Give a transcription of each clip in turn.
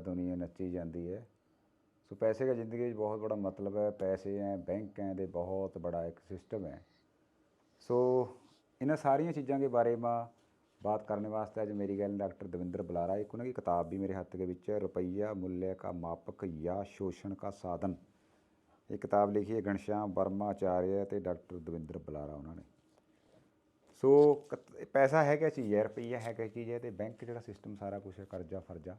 दुनिया नच्ची जाती है। सो पैसे का जिंदगी बहुत बड़ा मतलब है। पैसे हैं, बैंक हैं, दे बहुत बड़ा एक सिस्टम है। सो इन्हां सारिया चीज़ों के बारे में बात करने वास्ते अज मेरी गल डॉक्टर दविंदर बलारा, एक उन्होंने किताब भी मेरे हाथ के विच है, रुपया मूल्य का मापक या शोषण का साधन। ये किताब लिखी है घनश्याम वर्मा आचार्य तो डॉक्टर दविंदर बलारा उन्होंने। सो पैसा है क्या चीज़ है, रुपया है क्या चीज़ है, तो बैंक जो सिस्टम सारा कुछ है, करजा फर्जा।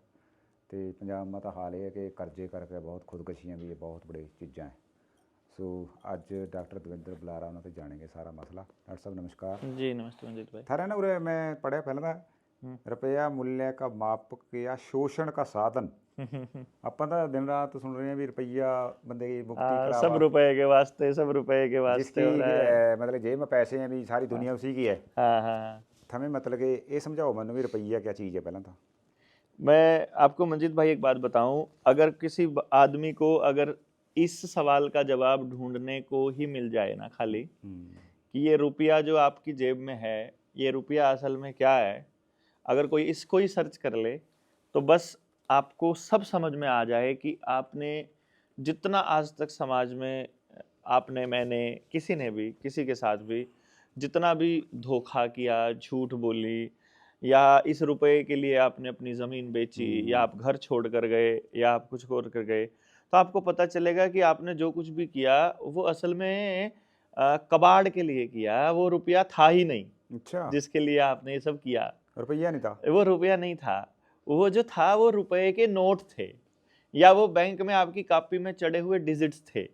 तो पंजाब में तो हाल है कि करजे करके बहुत खुदकशियाँ भी है, बहुत बड़ी चीज़ा है। सो अज डॉक्टर दविंदर बलारा उन्होंने जानेंगे सारा मसला। डॉक्टर साहब नमस्कार जी। नमस्ते मंजीत भाई। थारे ना उरे मैं पढ़िया पहला रुपया मूल्य का मापक या शोषण का साधन। ਆਪਾਂ ਤਾਂ दिन रात सुन रहे हैं भी रुपया बंदे की मुक्ति सब करावा, रुपए के वास्ते, सब रुपए के वास्ते जिसकी हो रहा है। मतलब जेब में पैसे हैं भी सारी दुनिया उसी की है। हाँ हाँ। थमें मतलब कि ये समझाओ मैंने भी रुपया क्या चीज़ है पहला तो। मैं आपको मंजीत भाई एक बात बताऊं, अगर किसी आदमी को अगर इस सवाल का जवाब ढूंढने को ही मिल जाए ना खाली कि ये रुपया जो आपकी जेब में है, ये रुपया असल में क्या है, अगर कोई इसको ही सर्च कर ले तो बस आपको सब समझ में आ जाए कि आपने जितना आज तक समाज में आपने, मैंने, किसी ने भी, किसी के साथ भी जितना भी धोखा किया, झूठ बोली, या इस रुपए के लिए आपने अपनी ज़मीन बेची, या आप घर छोड़ कर गए, या आप कुछ और कर गए, तो आपको पता चलेगा कि आपने जो कुछ भी किया वो असल में कबाड़ के लिए किया। वो रुपया था ही नहीं। अच्छा, जिसके लिए आपने ये सब किया रुपया नहीं था। वो रुपया नहीं था। वो जो था वो रुपए के नोट थे, या वो बैंक में आपकी कॉपी में चढ़े हुए डिजिट्स थे,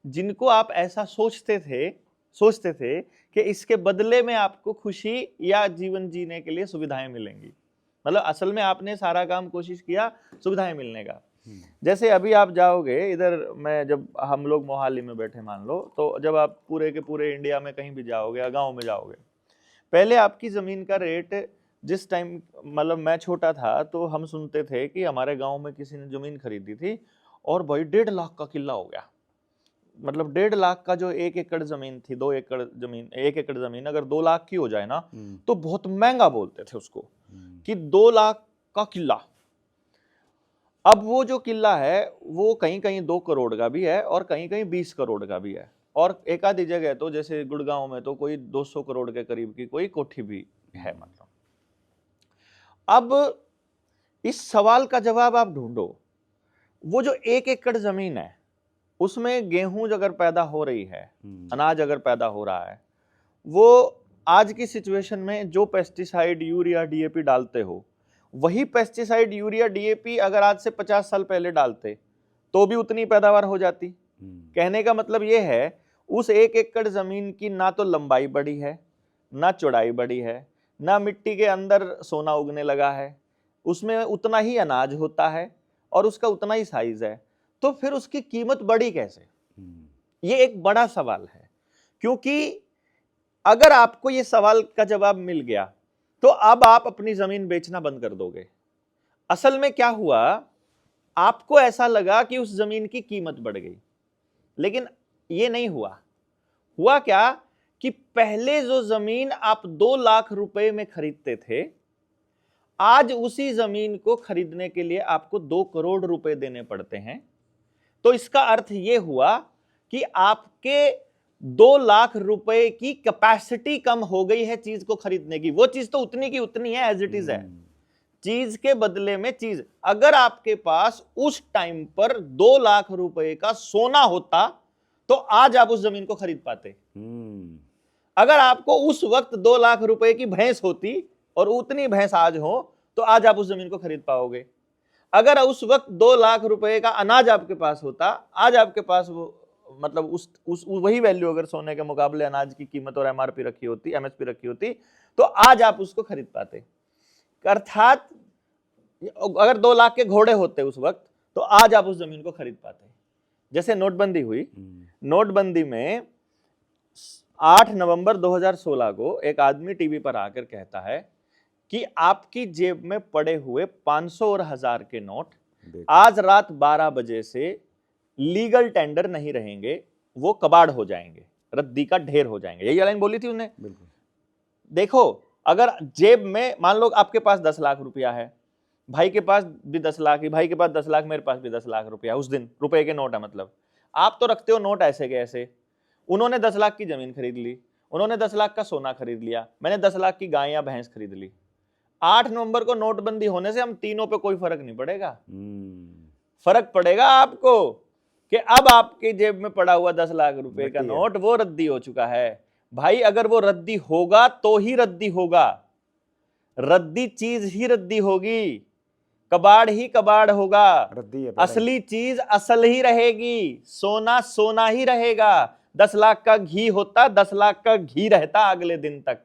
जिनको आप ऐसा सोचते थे कि इसके बदले में आपको खुशी या जीवन जीने के लिए सुविधाएं मिलेंगी। मतलब असल में आपने सारा काम कोशिश किया सुविधाएं मिलने का। जैसे अभी आप जाओगे इधर, मैं जब हम लोग मोहाली में बैठे मान लो, तो जब आप पूरे के पूरे इंडिया में कहीं भी जाओगे या गांव में जाओगे, पहले आपकी ज़मीन का रेट जिस टाइम, मतलब मैं छोटा था तो हम सुनते थे कि हमारे गांव में किसी ने ज़मीन खरीदी थी और भाई 1.5 लाख का किला हो गया। मतलब 1.5 लाख का जो 1 एकड़ ज़मीन थी, 2 एकड़ ज़मीन, 1 एकड़ ज़मीन अगर 2 लाख की हो जाए ना तो बहुत महंगा बोलते थे उसको कि 2 लाख का किला। अब वो जो किला है वो कहीं कहीं 2 करोड़ का भी है और कहीं कहीं 20 करोड़ का भी है, और एक आधी जगह तो जैसे गुड़गांव में तो कोई 200 करोड़ के करीब की कोई कोठी भी है। मतलब अब इस सवाल का जवाब आप ढूंढो, वो जो 1 एकड़ जमीन है उसमें गेहूं अगर पैदा हो रही है, अनाज अगर पैदा हो रहा है, वो आज की सिचुएशन में जो पेस्टिसाइड, यूरिया, डीएपी डालते हो, वही पेस्टिसाइड, यूरिया, डीएपी अगर आज से 50 साल पहले डालते तो भी उतनी पैदावार हो जाती। कहने का मतलब ये है, उस 1 एकड़ जमीन की ना तो लंबाई बढ़ी है, ना चौड़ाई बढ़ी है, ना मिट्टी के अंदर सोना उगने लगा है, उसमें उतना ही अनाज होता है और उसका उतना ही साइज है, तो फिर उसकी कीमत बढ़ी कैसे? ये एक बड़ा सवाल है। क्योंकि अगर आपको ये सवाल का जवाब मिल गया तो अब आप अपनी जमीन बेचना बंद कर दोगे। असल में क्या हुआ, आपको ऐसा लगा कि उस जमीन की कीमत बढ़ गई, लेकिन ये नहीं हुआ। हुआ क्या कि पहले जो जमीन आप 2 लाख रुपए में खरीदते थे, आज उसी जमीन को खरीदने के लिए आपको 2 करोड़ रुपए देने पड़ते हैं। तो इसका अर्थ यह हुआ कि आपके 2 लाख रुपए की कैपेसिटी कम हो गई है चीज को खरीदने की। वो चीज तो उतनी की उतनी है, एज इट इज है। चीज के बदले में चीज। अगर आपके पास उस टाइम पर 2 लाख रुपए का सोना होता तो आज आप उस जमीन को खरीद पाते। अगर आपको उस वक्त 2 लाख रुपए की भैंस होती और उतनी भैंस आज हो तो आज आप उस जमीन को खरीद पाओगे। अगर उस वक्त 2 लाख रुपए का अनाज आपके पास होता, आज आपके पास वो, मतलब उस वही वैल्यू अगर सोने के मुकाबले अनाज की कीमत और एमआरपी रखी होती, एमएसपी रखी होती, तो आज आप उसको खरीद पाते। अर्थात अगर 2 लाख के घोड़े होते उस वक्त तो आज आप उस जमीन को खरीद पाते। जैसे नोटबंदी हुई, नोटबंदी में 8 नवंबर 2016 को एक आदमी टीवी पर आकर कहता है कि आपकी जेब में पड़े हुए 500 और 1000 के नोट आज रात 12 बजे से लीगल टेंडर नहीं रहेंगे, वो कबाड़ हो जाएंगे, रद्दी का ढेर हो जाएंगे। यही लाइन बोली थी उन्होंने। देखो, अगर जेब में मान लो आपके पास 10 लाख रुपया है, भाई के पास भी 10 लाख, भाई के पास 10 लाख, मेरे पास भी 10 लाख रुपया, उस दिन रुपए के नोट है, मतलब आप तो रखते हो नोट ऐसे के ऐसे। उन्होंने 10 लाख की जमीन खरीद ली, उन्होंने 10 लाख का सोना खरीद लिया, मैंने 10 लाख की गाय या भैंस खरीद ली। 8 नवंबर को नोटबंदी होने से हम तीनों पे कोई फर्क नहीं पड़ेगा। फर्क पड़ेगा आपको कि अब आपकी जेब में पड़ा हुआ 10 लाख रुपए का नोट वो रद्दी हो चुका है। भाई अगर वो रद्दी होगा तो ही रद्दी होगा, रद्दी चीज ही रद्दी होगी, कबाड़ ही कबाड़ होगा, असली चीज असल ही रहेगी, सोना सोना ही रहेगा। 10 लाख का घी होता 10 लाख का घी रहता अगले दिन तक,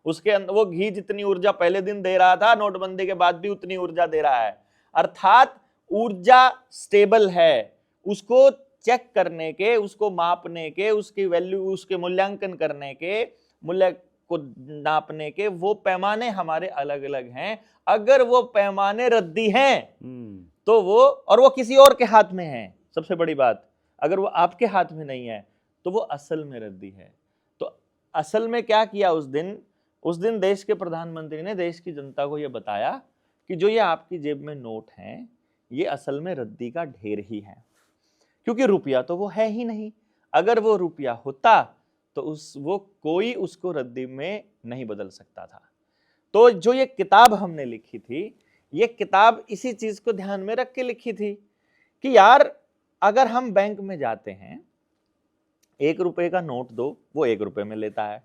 उसके अंदर वो घी जितनी ऊर्जा पहले दिन दे रहा था, नोटबंदी के बाद भी उतनी ऊर्जा दे रहा है। अर्थात ऊर्जा स्टेबल है, उसको चेक करने के, उसको मापने के, उसकी वैल्यू, उसके मूल्यांकन करने के, मूल्य को नापने के वो पैमाने हमारे अलग अलग हैं। अगर वो पैमाने रद्दी हैं तो वो किसी और के हाथ में है, सबसे बड़ी बात, अगर वो आपके हाथ में नहीं है तो वो असल में रद्दी है। तो असल में क्या किया उस दिन देश के प्रधानमंत्री ने देश की जनता को यह बताया कि जो ये आपकी जेब में नोट हैं ये असल में रद्दी का ढेर ही है, क्योंकि रुपया तो वो है ही नहीं। अगर वो रुपया होता तो वो कोई उसको रद्दी में नहीं बदल सकता था। तो जो ये किताब हमने लिखी थी, ये किताब इसी चीज को ध्यान में रख के लिखी थी कि यार अगर हम बैंक में जाते हैं, 1 रुपए का नोट दो, वो 1 रुपए में लेता है।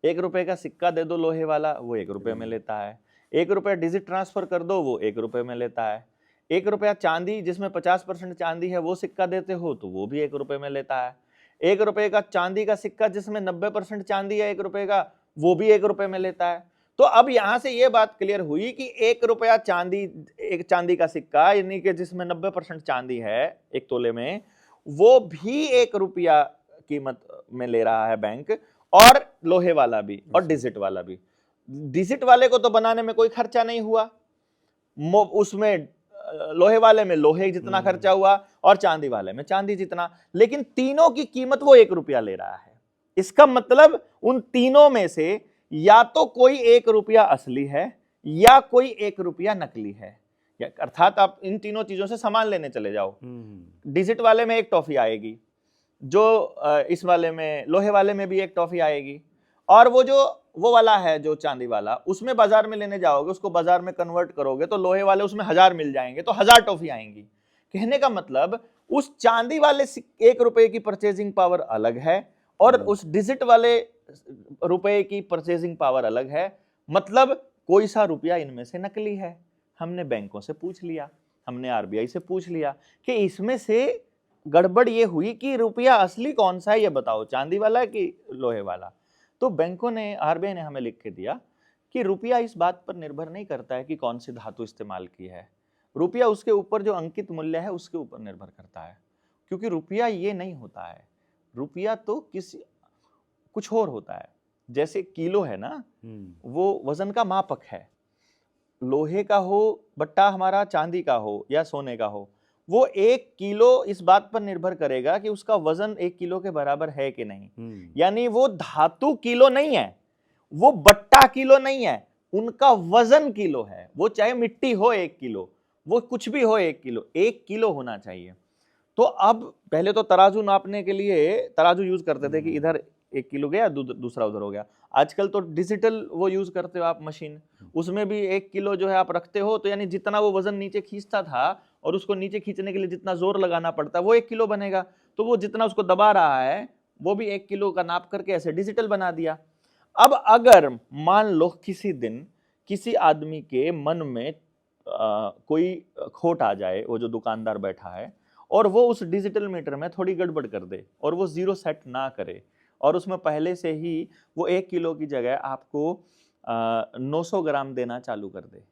1 रुपए का सिक्का दे दो लोहे वाला, वो 1 रुपए में लेता है। 1 रुपया डिजिट ट्रांसफर कर दो, वो 1 रुपए में लेता है। 1 रुपया चांदी जिसमें 50% चांदी है वो सिक्का देते हो तो वो भी 1 रुपए में लेता है। 1 रुपए का चांदी का सिक्का जिसमें 90% चांदी है 1 रुपए का, वो भी 1 रुपए में लेता है। तो अब यहां से ये बात क्लियर हुई कि 1 रुपया चांदी, एक चांदी का सिक्का यानी कि जिसमें 90% चांदी है 1 तोले में, वो भी 1 रुपया कीमत में ले रहा है बैंक, और लोहे वाला भी और डिजिट वाला भी। डिजिट वाले को तो बनाने में कोई खर्चा नहीं हुआ, उसमें लोहे वाले में लोहे जितना खर्चा हुआ और चांदी वाले में चांदी जितना, लेकिन तीनों की कीमत वो 1 रुपया ले रहा है। इसका मतलब उन तीनों में से या तो कोई 1 रुपया असली है या कोई 1 रुपया नकली है। अर्थात आप इन तीनों चीजों से सामान लेने चले जाओ, डिजिट वाले में 1 टॉफी आएगी, जो इस वाले में लोहे वाले में भी 1 टॉफी आएगी, और वो वाला है जो चांदी वाला, उसमें बाजार में लेने जाओगे, उसको बाजार में कन्वर्ट करोगे तो लोहे वाले उसमें 1000 मिल जाएंगे, तो 1000 टॉफी आएंगी। कहने का मतलब उस चांदी वाले 1 रुपए की परचेजिंग पावर अलग है और उस डिजिट वाले रुपए की परचेजिंग पावर अलग है। मतलब कोई सा रुपया इनमें से नकली है। हमने बैंकों से पूछ लिया, हमने आरबीआई से पूछ लिया कि इसमें से गड़बड़ ये हुई कि रुपया असली कौन सा है, ये बताओ, चांदी वाला कि लोहे वाला। तो बैंकों ने, आरबीआई ने हमें लिख के दिया कि रुपया इस बात पर निर्भर नहीं करता है कि कौन सी धातु इस्तेमाल की है, रुपया उसके ऊपर जो अंकित मूल्य है उसके ऊपर निर्भर करता है। क्योंकि रुपया ये नहीं होता है, रुपया तो कुछ और होता है। जैसे किलो है ना, वो वजन का मापक है, लोहे का हो बट्टा हमारा, चांदी का हो या सोने का हो, वो 1 किलो इस बात पर निर्भर करेगा कि उसका वजन 1 किलो के बराबर है कि नहीं। यानी वो धातु किलो नहीं है, वो बट्टा किलो नहीं है, उनका वजन किलो है। वो चाहे मिट्टी हो 1 किलो, वो कुछ भी हो 1 किलो, 1 किलो होना चाहिए। तो अब पहले तो तराजू नापने के लिए तराजू यूज करते थे कि इधर 1 किलो गया, दूसरा उधर हो गया। आजकल तो डिजिटल वो यूज करते हो आप मशीन, उसमें भी 1 किलो जो है आप रखते हो, तो यानी जितना वो वजन नीचे खींचता था और उसको नीचे खींचने के लिए जितना जोर लगाना पड़ता है वो 1 किलो बनेगा। तो वो जितना उसको दबा रहा है वो भी 1 किलो का नाप करके ऐसे डिजिटल बना दिया। अब अगर मान लो किसी दिन किसी आदमी के मन में कोई खोट आ जाए, वो जो दुकानदार बैठा है, और वो उस डिजिटल मीटर में थोड़ी गड़बड़ कर दे और वो 0 सेट ना करे और उसमें पहले से ही वो 1 किलो की जगह आपको 900 ग्राम देना चालू कर दे,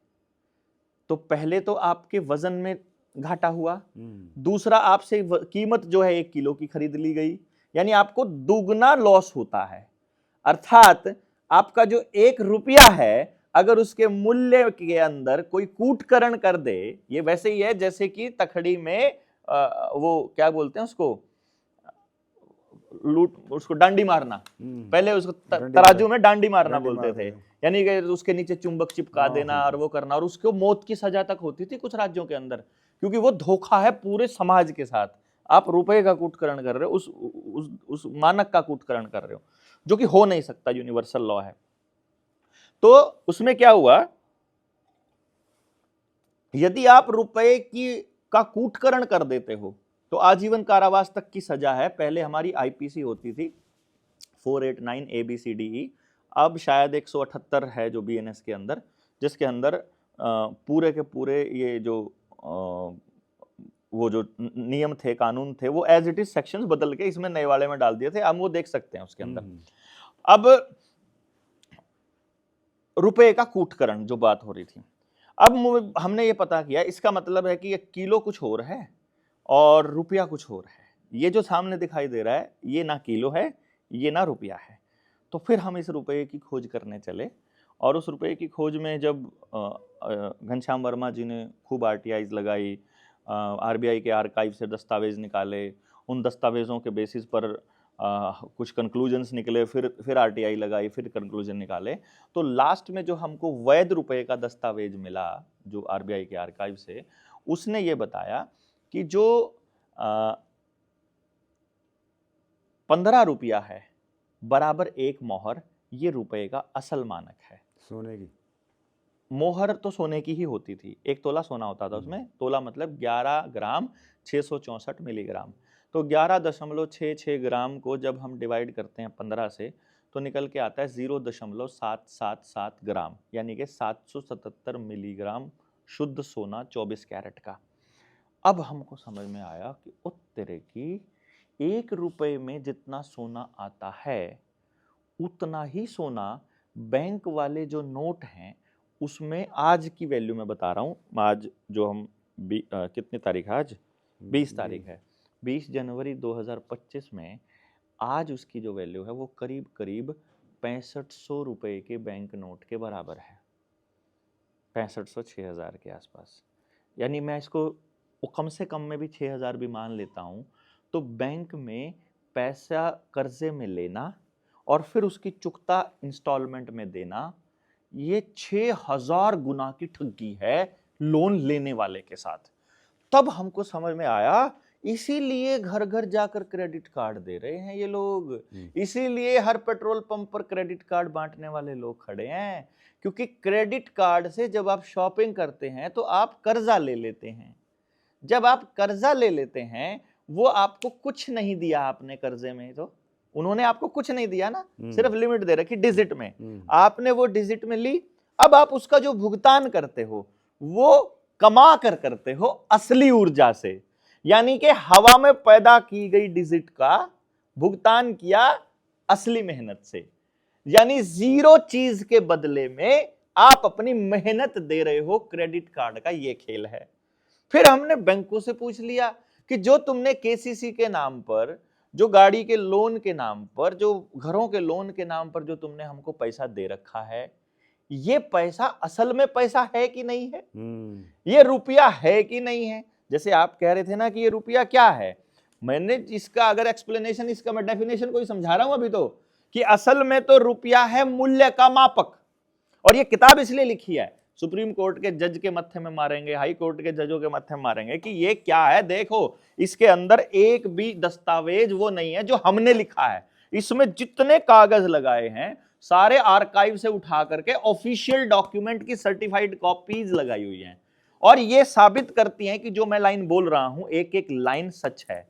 तो पहले तो आपके वजन में घाटा हुआ, दूसरा आपसे कीमत जो है 1 किलो की खरीद ली गई, यानी आपको दुगना लॉस होता है। अर्थात आपका जो 1 रुपया है, अगर उसके मूल्य के अंदर कोई कूटकरण कर दे, ये वैसे ही है जैसे कि तखड़ी में वो क्या बोलते हैं उसको, उसको डांडी मारना, पहले उसको तराजू में डांडी मारना बोलते थे, यानी कि उसके नीचे चुंबक चिपका देना और वो करना, और उसको मौत की सजा तक होती थी कुछ राज्यों के अंदर, क्योंकि वो धोखा है पूरे समाज के साथ। आप रुपए का कूटकरण कर रहे हो, उस मानक का कूटकरण कर रहे हो, जो कि हो नहीं सकता, यूनिवर्सल लॉ है। तो उसमें क्या हुआ, यदि आप रुपए का कूटकरण कर देते हो तो आजीवन कारावास तक की सजा है। पहले हमारी आईपीसी होती थी 489 ABCDE, अब शायद 178 है जो बीएनएस के अंदर, जिसके अंदर पूरे के पूरे ये जो वो जो नियम थे, कानून थे, वो एज इट इज सेक्शंस बदल के इसमें नए वाले में डाल दिए थे। हम वो देख सकते हैं उसके अंदर। अब रुपए का कूटकरण जो बात हो रही थी, अब हमने ये पता किया, इसका मतलब है कि ये किलो कुछ और है और रुपया कुछ और है। ये जो सामने दिखाई दे रहा है ये ना किलो है, ये ना रुपया है। तो फिर हम इस रुपये की खोज करने चले, और उस रुपये की खोज में जब घनश्याम वर्मा जी ने खूब आरटीआईज लगाई, आरबीआई के आर्काइव से दस्तावेज निकाले, उन दस्तावेजों के बेसिस पर कुछ कंक्लूजन्स निकले, फिर आरटीआई लगाई, फिर कंक्लूजन निकाले, तो लास्ट में जो हमको वैध रुपये का दस्तावेज मिला जो आरबीआई के आर्काइव से, उसने ये बताया कि जो 15 रुपया है बराबर 1 मोहर, ये रुपये का असल मानक है। सोने की मोहर तो सोने की ही होती थी, 1 तोला सोना होता था उसमें। तोला मतलब 11 ग्राम 664 मिलीग्राम। तो 11.66 ग्राम को जब हम डिवाइड करते हैं 15 से, तो निकल के आता है 0.777 ग्राम, यानी कि 777 मिलीग्राम शुद्ध सोना 24 कैरेट का। अब हमको समझ में आया कि तेरे की 1 रुपये में जितना सोना आता है, उतना ही सोना बैंक वाले जो नोट हैं उसमें, आज की वैल्यू में बता रहा हूँ, आज जो हम कितनी तारीख है, आज 20 तारीख है, 20 जनवरी 2025 में आज उसकी जो वैल्यू है वो करीब करीब 6500 रुपये के बैंक नोट के बराबर है, 6500 6000 के आसपास। यानी मैं इसको कम से कम में भी 6000 भी मान लेता हूँ, तो बैंक में पैसा कर्जे में लेना और फिर उसकी चुकता इंस्टॉलमेंट में देना, ये 6000 गुना की ठगी है लोन लेने वाले के साथ। तब हमको समझ में आया, इसीलिए घर घर जाकर क्रेडिट कार्ड दे रहे हैं ये लोग, इसीलिए हर पेट्रोल पंप पर क्रेडिट कार्ड बांटने वाले लोग खड़े हैं, क्योंकि क्रेडिट कार्ड से जब आप शॉपिंग करते हैं तो आप कर्जा ले लेते हैं। जब आप कर्जा ले लेते हैं, वो आपको कुछ नहीं दिया, आपने कर्जे में तो उन्होंने आपको कुछ नहीं दिया ना, सिर्फ लिमिट दे रखी डिजिट में, आपने वो डिजिट में ली। अब आप उसका जो भुगतान करते हो वो कमा कर करते हो असली ऊर्जा से, यानी कि हवा में पैदा की गई डिजिट का भुगतान किया असली मेहनत से, यानी 0 चीज के बदले में आप अपनी मेहनत दे रहे हो। क्रेडिट कार्ड का ये खेल है। फिर हमने बैंकों से पूछ लिया कि जो तुमने केसीसी के नाम पर, जो गाड़ी के लोन के नाम पर, जो घरों के लोन के नाम पर जो तुमने हमको पैसा दे रखा है, ये पैसा असल में पैसा है कि नहीं है, ये रुपया है कि नहीं है। जैसे आप कह रहे थे ना कि ये रुपया क्या है, मैंने इसका अगर एक्सप्लेनेशन, इसका मैं डेफिनेशन कोई समझा रहा हूं अभी तो, कि असल में तो रुपया है मूल्य का मापक। और ये किताब इसलिए लिखी है, सुप्रीम कोर्ट के जज के मत्थे में मारेंगे, हाई कोर्ट के जजों के मत्थे में मारेंगे कि ये क्या है, देखो इसके अंदर एक भी दस्तावेज वो नहीं है जो हमने लिखा है। इसमें जितने कागज लगाए हैं सारे आर्काइव से उठा करके ऑफिशियल डॉक्यूमेंट की सर्टिफाइड कॉपीज लगाई हुई हैं, और ये साबित करती हैं कि जो मैं लाइन बोल रहा हूं एक एक लाइन सच है।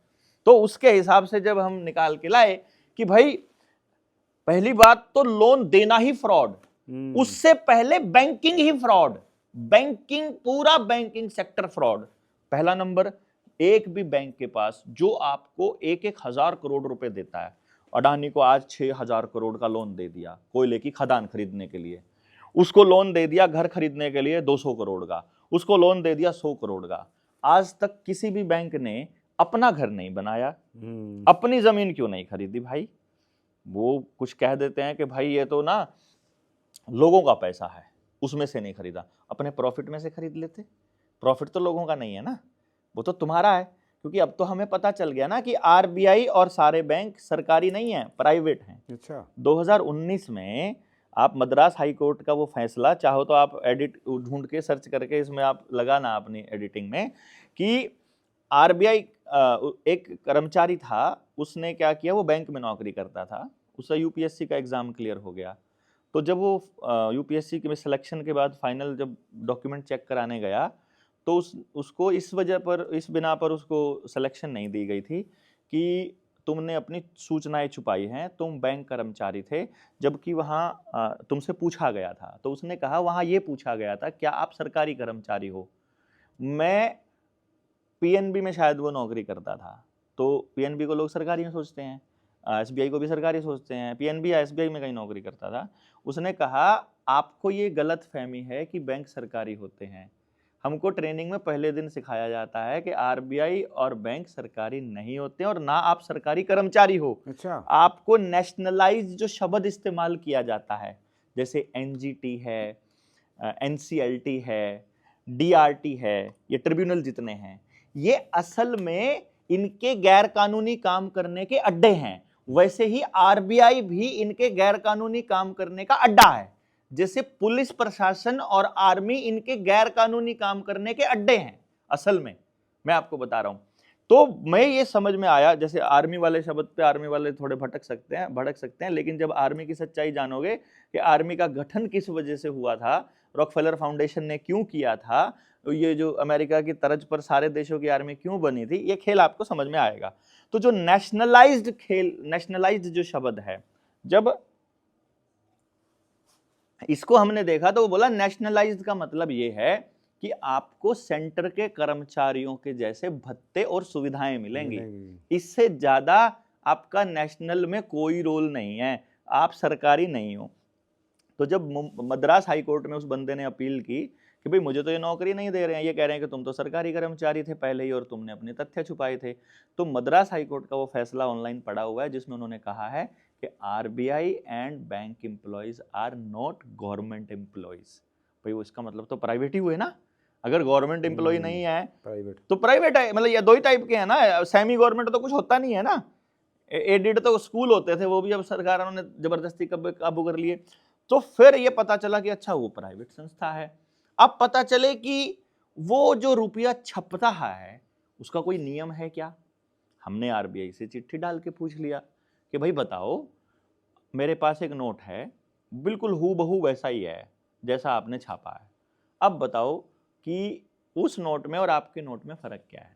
तो उसके हिसाब से जब हम निकाल के लाए कि भाई पहली बात तो लोन देना ही फ्रॉड, उससे पहले बैंकिंग ही फ्रॉड, बैंकिंग पूरा बैंकिंग सेक्टर फ्रॉड। पहला नंबर, एक भी बैंक के पास जो आपको 1-1 हजार करोड़ रुपए देता है, अडानी को आज 6000 करोड़ का लोन दे दिया कोयले की खदान खरीदने के लिए, उसको लोन दे दिया घर खरीदने के लिए 200 करोड़ का, उसको लोन दे दिया 100 करोड़ का। आज तक किसी भी बैंक ने अपना घर नहीं बनाया, अपनी जमीन क्यों नहीं खरीदी भाई? वो कुछ कह देते हैं कि भाई ये तो ना लोगों का पैसा है, उसमें से नहीं खरीदा, अपने प्रॉफिट में से खरीद लेते। प्रॉफिट तो लोगों का नहीं है ना, वो तो तुम्हारा है, क्योंकि अब तो हमें पता चल गया ना कि आरबीआई और सारे बैंक सरकारी नहीं है, प्राइवेट हैं। अच्छा। 2019 में आप मद्रास हाई कोर्ट का वो फैसला चाहो तो आप एडिट ढूंढ के सर्च करके इसमें आप लगाना अपनी एडिटिंग में कि आरबीआई एक कर्मचारी था, उसने क्या किया, वो बैंक में नौकरी करता था, उसका यूपीएससी का एग्जाम क्लियर हो गया। तो जब वो यूपीएससी के सिलेक्शन के बाद फाइनल जब डॉक्यूमेंट चेक कराने गया तो उसको इस वजह पर, इस बिना पर उसको सिलेक्शन नहीं दी गई थी कि तुमने अपनी सूचनाएं छुपाई हैं, तुम बैंक कर्मचारी थे, जबकि वहाँ तुमसे पूछा गया था। तो उसने कहा वहाँ ये पूछा गया था क्या आप सरकारी कर्मचारी हो। मैं पीएनबी में शायद वो नौकरी करता था, तो पीएनबी को लोग सरकारी में सोचते हैं, एसबीआई को भी सरकारी सोचते हैं, पीएनबी या एसबीआई में कहीं नौकरी करता था। उसने कहा आपको ये गलत फहमी है कि बैंक सरकारी होते हैं। हमको ट्रेनिंग में पहले दिन सिखाया जाता है कि आरबीआई और बैंक सरकारी नहीं होते और ना आप सरकारी कर्मचारी हो। अच्छा। आपको नेशनलाइज जो शब्द इस्तेमाल किया जाता है, जैसे एनजीटी है, एनसीएलटी है, डीआरटी है, ये ट्रिब्यूनल जितने हैं, ये असल में इनके गैर कानूनी काम करने के अड्डे हैं। वैसे ही आरबीआई भी इनके गैर कानूनी काम करने का अड्डा है। जैसे पुलिस प्रशासन और आर्मी इनके गैर कानूनी काम करने के अड्डे हैं असल में, मैं आपको बता रहा हूं। तो मैं ये समझ में आया, जैसे आर्मी वाले शब्द पे आर्मी वाले थोड़े भटक सकते हैं, लेकिन जब आर्मी की सच्चाई जानोगे कि आर्मी का गठन किस वजह से हुआ था, रॉकफेलर फाउंडेशन ने क्यों किया था, ये जो अमेरिका की तर्ज पर सारे देशों की आर्मी क्यों बनी थी, ये खेल आपको समझ में आएगा। तो जो नेशनलाइज्ड खेल, नेशनलाइज्ड जो शब्द है, जब इसको हमने देखा तो वो बोला नेशनलाइज्ड का मतलब ये है कि आपको सेंटर के कर्मचारियों के जैसे भत्ते और सुविधाएं मिलेंगी, इससे ज्यादा आपका नेशनल में कोई रोल नहीं है, आप सरकारी नहीं हो। तो जब मद्रास हाई कोर्ट में उस बंदे ने अपील की कि भाई मुझे तो ये नौकरी नहीं दे रहे हैं, ये कह रहे हैं कि तुम तो सरकारी कर्मचारी थे पहले ही और तुमने अपने तथ्य छुपाए थे, तो मद्रास हाई कोर्ट का वो फैसला ऑनलाइन पड़ा हुआ है जिसमें उन्होंने कहा है कि RBI and bank employees are not government employees. भाई वो इसका मतलब तो प्राइवेट ही हुए ना, अगर गवर्नमेंट एम्प्लॉय नहीं है प्राइवेट तो प्राइवेट है, मतलब ये दो ही टाइप के हैं ना, सेमी गवर्नमेंट तो कुछ होता नहीं है ना, एडेड तो स्कूल होते थे, वो भी अब सरकारों ने जबरदस्ती काबू कर लिए। तो फिर ये पता चला कि अच्छा वो प्राइवेट संस्था है। अब पता चले कि वो जो रुपया छपता है उसका कोई नियम है क्या। हमने आरबीआई से चिट्ठी डाल के पूछ लिया कि भाई बताओ, मेरे पास एक नोट है, बिल्कुल हूबहू वैसा ही है जैसा आपने छापा है, अब बताओ कि उस नोट में और आपके नोट में फर्क क्या है।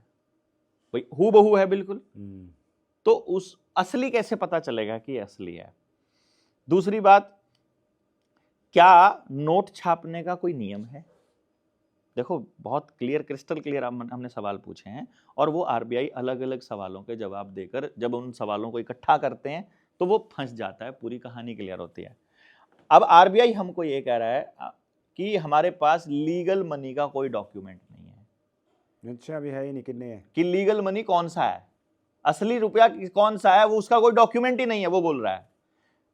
भाई हूबहू है बिल्कुल, तो उस असली कैसे पता चलेगा कि असली है। दूसरी बात, क्या नोट छापने का कोई नियम है। देखो बहुत क्लियर, क्रिस्टल क्लियर हमने सवाल पूछे हैं और वो आरबीआई अलग अलग सवालों के जवाब देकर जब उन सवालों को इकट्ठा करते हैं तो वो फंस जाता है, पूरी कहानी क्लियर होती है। अब आरबीआई हमको ये कह रहा है कि हमारे पास लीगल मनी का कोई डॉक्यूमेंट नहीं है। अच्छा, अभी है ही नहीं, कितने है कि लीगल मनी कौन सा है, असली रुपया कौन सा है, वो उसका कोई डॉक्यूमेंट ही नहीं है, वो बोल रहा है।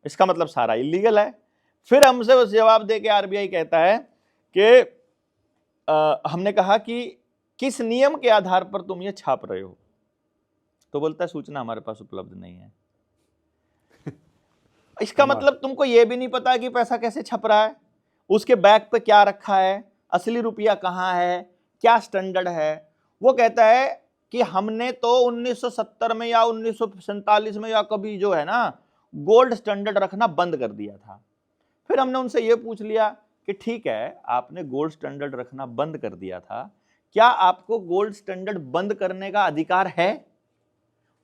इसका मतलब सारा इलीगल है। फिर हमसे उस जवाब दे के आरबीआई कहता है कि हमने कहा कि किस नियम के आधार पर तुम ये छाप रहे हो, तो बोलता है सूचना हमारे पास उपलब्ध नहीं है। इसका मतलब तुमको ये भी नहीं पता कि पैसा कैसे छप रहा है, उसके बैग पे क्या रखा है, असली रुपया कहाँ है, क्या स्टैंडर्ड है। वो कहता है कि हमने तो 1970 में या 1947 में या कभी जो है ना गोल्ड स्टैंडर्ड रखना बंद कर दिया था। फिर हमने उनसे ये पूछ लिया कि ठीक है, आपने गोल्ड स्टैंडर्ड रखना बंद कर दिया था, क्या आपको गोल्ड स्टैंडर्ड बंद करने का अधिकार है।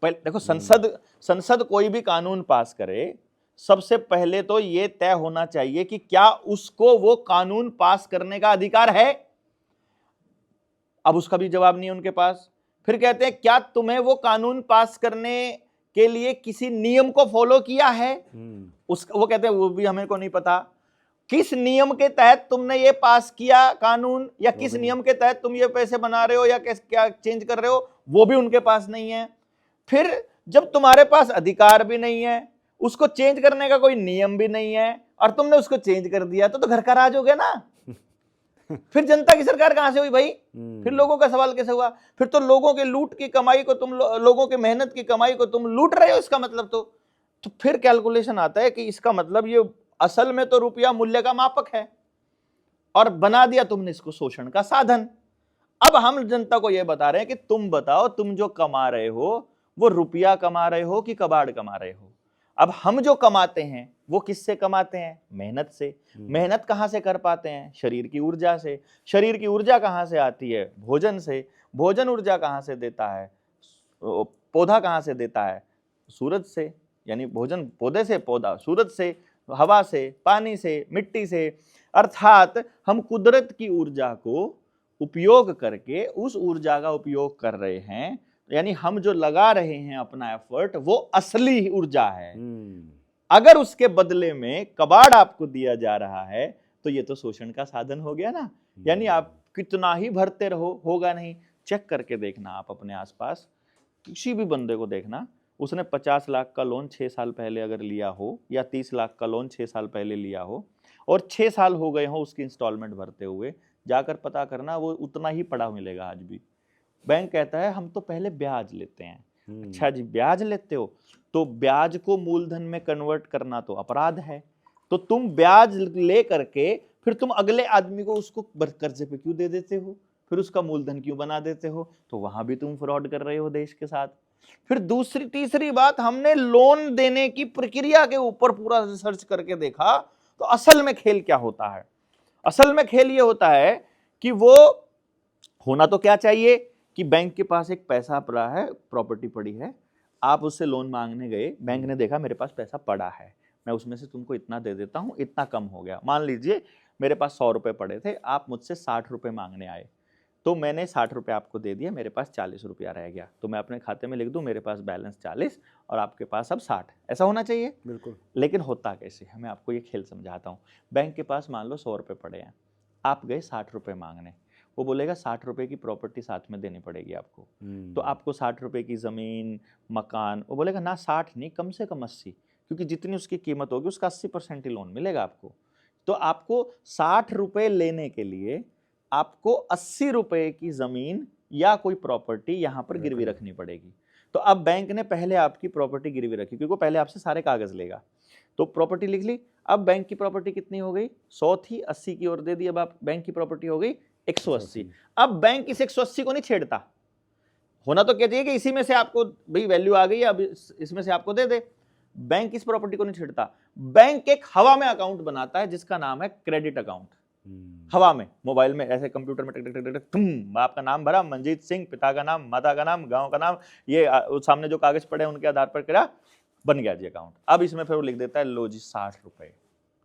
पहले देखो, संसद कोई भी कानून पास करे, सबसे पहले तो यह तय होना चाहिए कि क्या उसको वो कानून पास करने का अधिकार है। अब उसका भी जवाब नहीं है उनके पास। फिर कहते हैं क्या तुम्हें वो कानून पास करने के लिए किसी नियम को फॉलो किया है। वो कहते हैं वो भी हमें को नहीं पता। किस नियम के तहत तुमने ये पास किया कानून, या किस नियम के तहत तुम ये पैसे बना रहे हो या क्या चेंज कर रहे हो, वो भी उनके पास नहीं है। फिर जब तुम्हारे पास अधिकार भी नहीं है, उसको चेंज करने का कोई नियम भी नहीं है, और तुमने उसको चेंज कर दिया, तो घर का राज हो गया ना। फिर जनता की सरकार कहां से हुई भाई, फिर लोगों का सवाल कैसे हुआ। फिर तो लोगों के लूट की कमाई को तुम लोगों के मेहनत की कमाई को तुम लूट रहे हो, इसका मतलब तो फिर कैलकुलेशन आता है कि इसका मतलब ये असल में तो रुपया मूल्य का मापक है और बना दिया तुमने इसको शोषण का साधन। अब हम जनता को यह बता रहे हैं कि तुम बताओ, तुम जो कमा रहे हो वो रुपया कमा रहे हो कि कबाड़ कमा रहे हो। अब हम जो कमाते हैं वो किससे कमाते हैं? मेहनत से। मेहनत कहां से कर पाते हैं? शरीर की ऊर्जा से। शरीर की ऊर्जा कहां से आती है? भोजन से। भोजन ऊर्जा कहां से देता है? पौधा कहां से देता है? सूरज से। यानी भोजन पौधे से, पौधा सूरज से, हवा से, पानी से, मिट्टी से। अर्थात हम कुदरत की ऊर्जा को उपयोग करके उस ऊर्जा का उपयोग कर रहे हैं। यानी हम जो लगा रहे हैं अपना एफर्ट वो असली ऊर्जा है। अगर उसके बदले में कबाड़ आपको दिया जा रहा है तो ये तो शोषण का साधन हो गया ना। यानी आप कितना ही भरते रहो होगा नहीं। चेक करके देखना आप अपने आसपास, किसी भी बंदे को देखना, उसने 50 लाख का लोन 6 साल पहले अगर लिया हो या 30 लाख का लोन 6 साल पहले लिया हो और 6 साल हो गए हो उसकी इंस्टॉलमेंट भरते हुए, जाकर पता करना वो उतना ही पड़ा मिलेगा आज भी। बैंक कहता है हम तो पहले ब्याज लेते हैं। अच्छा जी, ब्याज लेते हो तो ब्याज को मूलधन में कन्वर्ट करना तो अपराध है। तो तुम ब्याज ले करके फिर तुम अगले आदमी को उसको कर्जे पे क्यों दे देते हो? फिर उसका मूलधन क्यों बना देते हो? तो वहां भी तुम फ्रॉड कर रहे हो देश के साथ। फिर दूसरी तीसरी बात, हमने लोन देने की प्रक्रिया के ऊपर पूरा रिसर्च करके देखा तो असल में खेल क्या होता है? असल में खेल ये होता है कि वो होना तो क्या चाहिए कि बैंक के पास एक पैसा पड़ा है, प्रॉपर्टी पड़ी है, आप उससे लोन मांगने गए, बैंक ने देखा मेरे पास पैसा पड़ा है, मैं उसमें से तुमको इतना दे देता हूं, इतना कम हो गया। मान लीजिए मेरे पास 100 रुपए पड़े थे, आप मुझसे 60 रुपए मांगने आए, तो मैंने 60 रुपए आपको दे दिया, मेरे पास 40 रुपया रह गया, तो मैं अपने खाते में लिख दूं मेरे पास बैलेंस 40 और आपके पास अब 60। ऐसा होना चाहिए? बिल्कुल। लेकिन होता कैसे है, मैं आपको ये खेल समझाता हूँ। बैंक के पास मान लो 100 रुपए पड़े हैं, आप गए 60 रुपए मांगने, वो बोलेगा 60 रुपए की प्रॉपर्टी साथ में देनी पड़ेगी आपको। तो आपको 60 रुपए की जमीन, मकान, वो बोलेगा ना 60 नहीं, कम से कम 80, क्योंकि जितनी उसकी कीमत होगी उसका 80% ही लोन मिलेगा आपको। तो आपको 60 रुपए लेने के लिए आपको 80 रुपए की जमीन या कोई प्रॉपर्टी यहां पर गिरवी रखनी पड़ेगी। तो अब बैंक ने पहले आपकी प्रॉपर्टी गिरवी रखी, क्योंकि वो पहले आपसे सारे कागज लेगा। तो प्रॉपर्टी लिख ली। अब बैंक की प्रॉपर्टी कितनी हो गई? 100 थी, 80 की ओर दे दी, अब आप बैंक की प्रॉपर्टी हो गई 180। अब बैंक इस 180 को नहीं छेड़ता। होना तो क्या चाहिए कि इसी में से आपको भाई वैल्यू आ गई है, अब इसमें से आपको दे दे। बैंक इस प्रॉपर्टी को नहीं छेड़ता। बैंक एक हवा में अकाउंट बनाता है जिसका नाम है क्रेडिट अकाउंट। हवा में, मोबाइल में, ऐसे कंप्यूटर में टक टक टक टक तुम आपका नाम भरा, मंजीत सिंह, पिता का नाम, माता का नाम, गांव का नाम, ये सामने जो कागज पड़े उनके आधार पर करा, बन गया जी अकाउंट। अब इसमें फिर वो लिख देता है लो जी 60 रुपए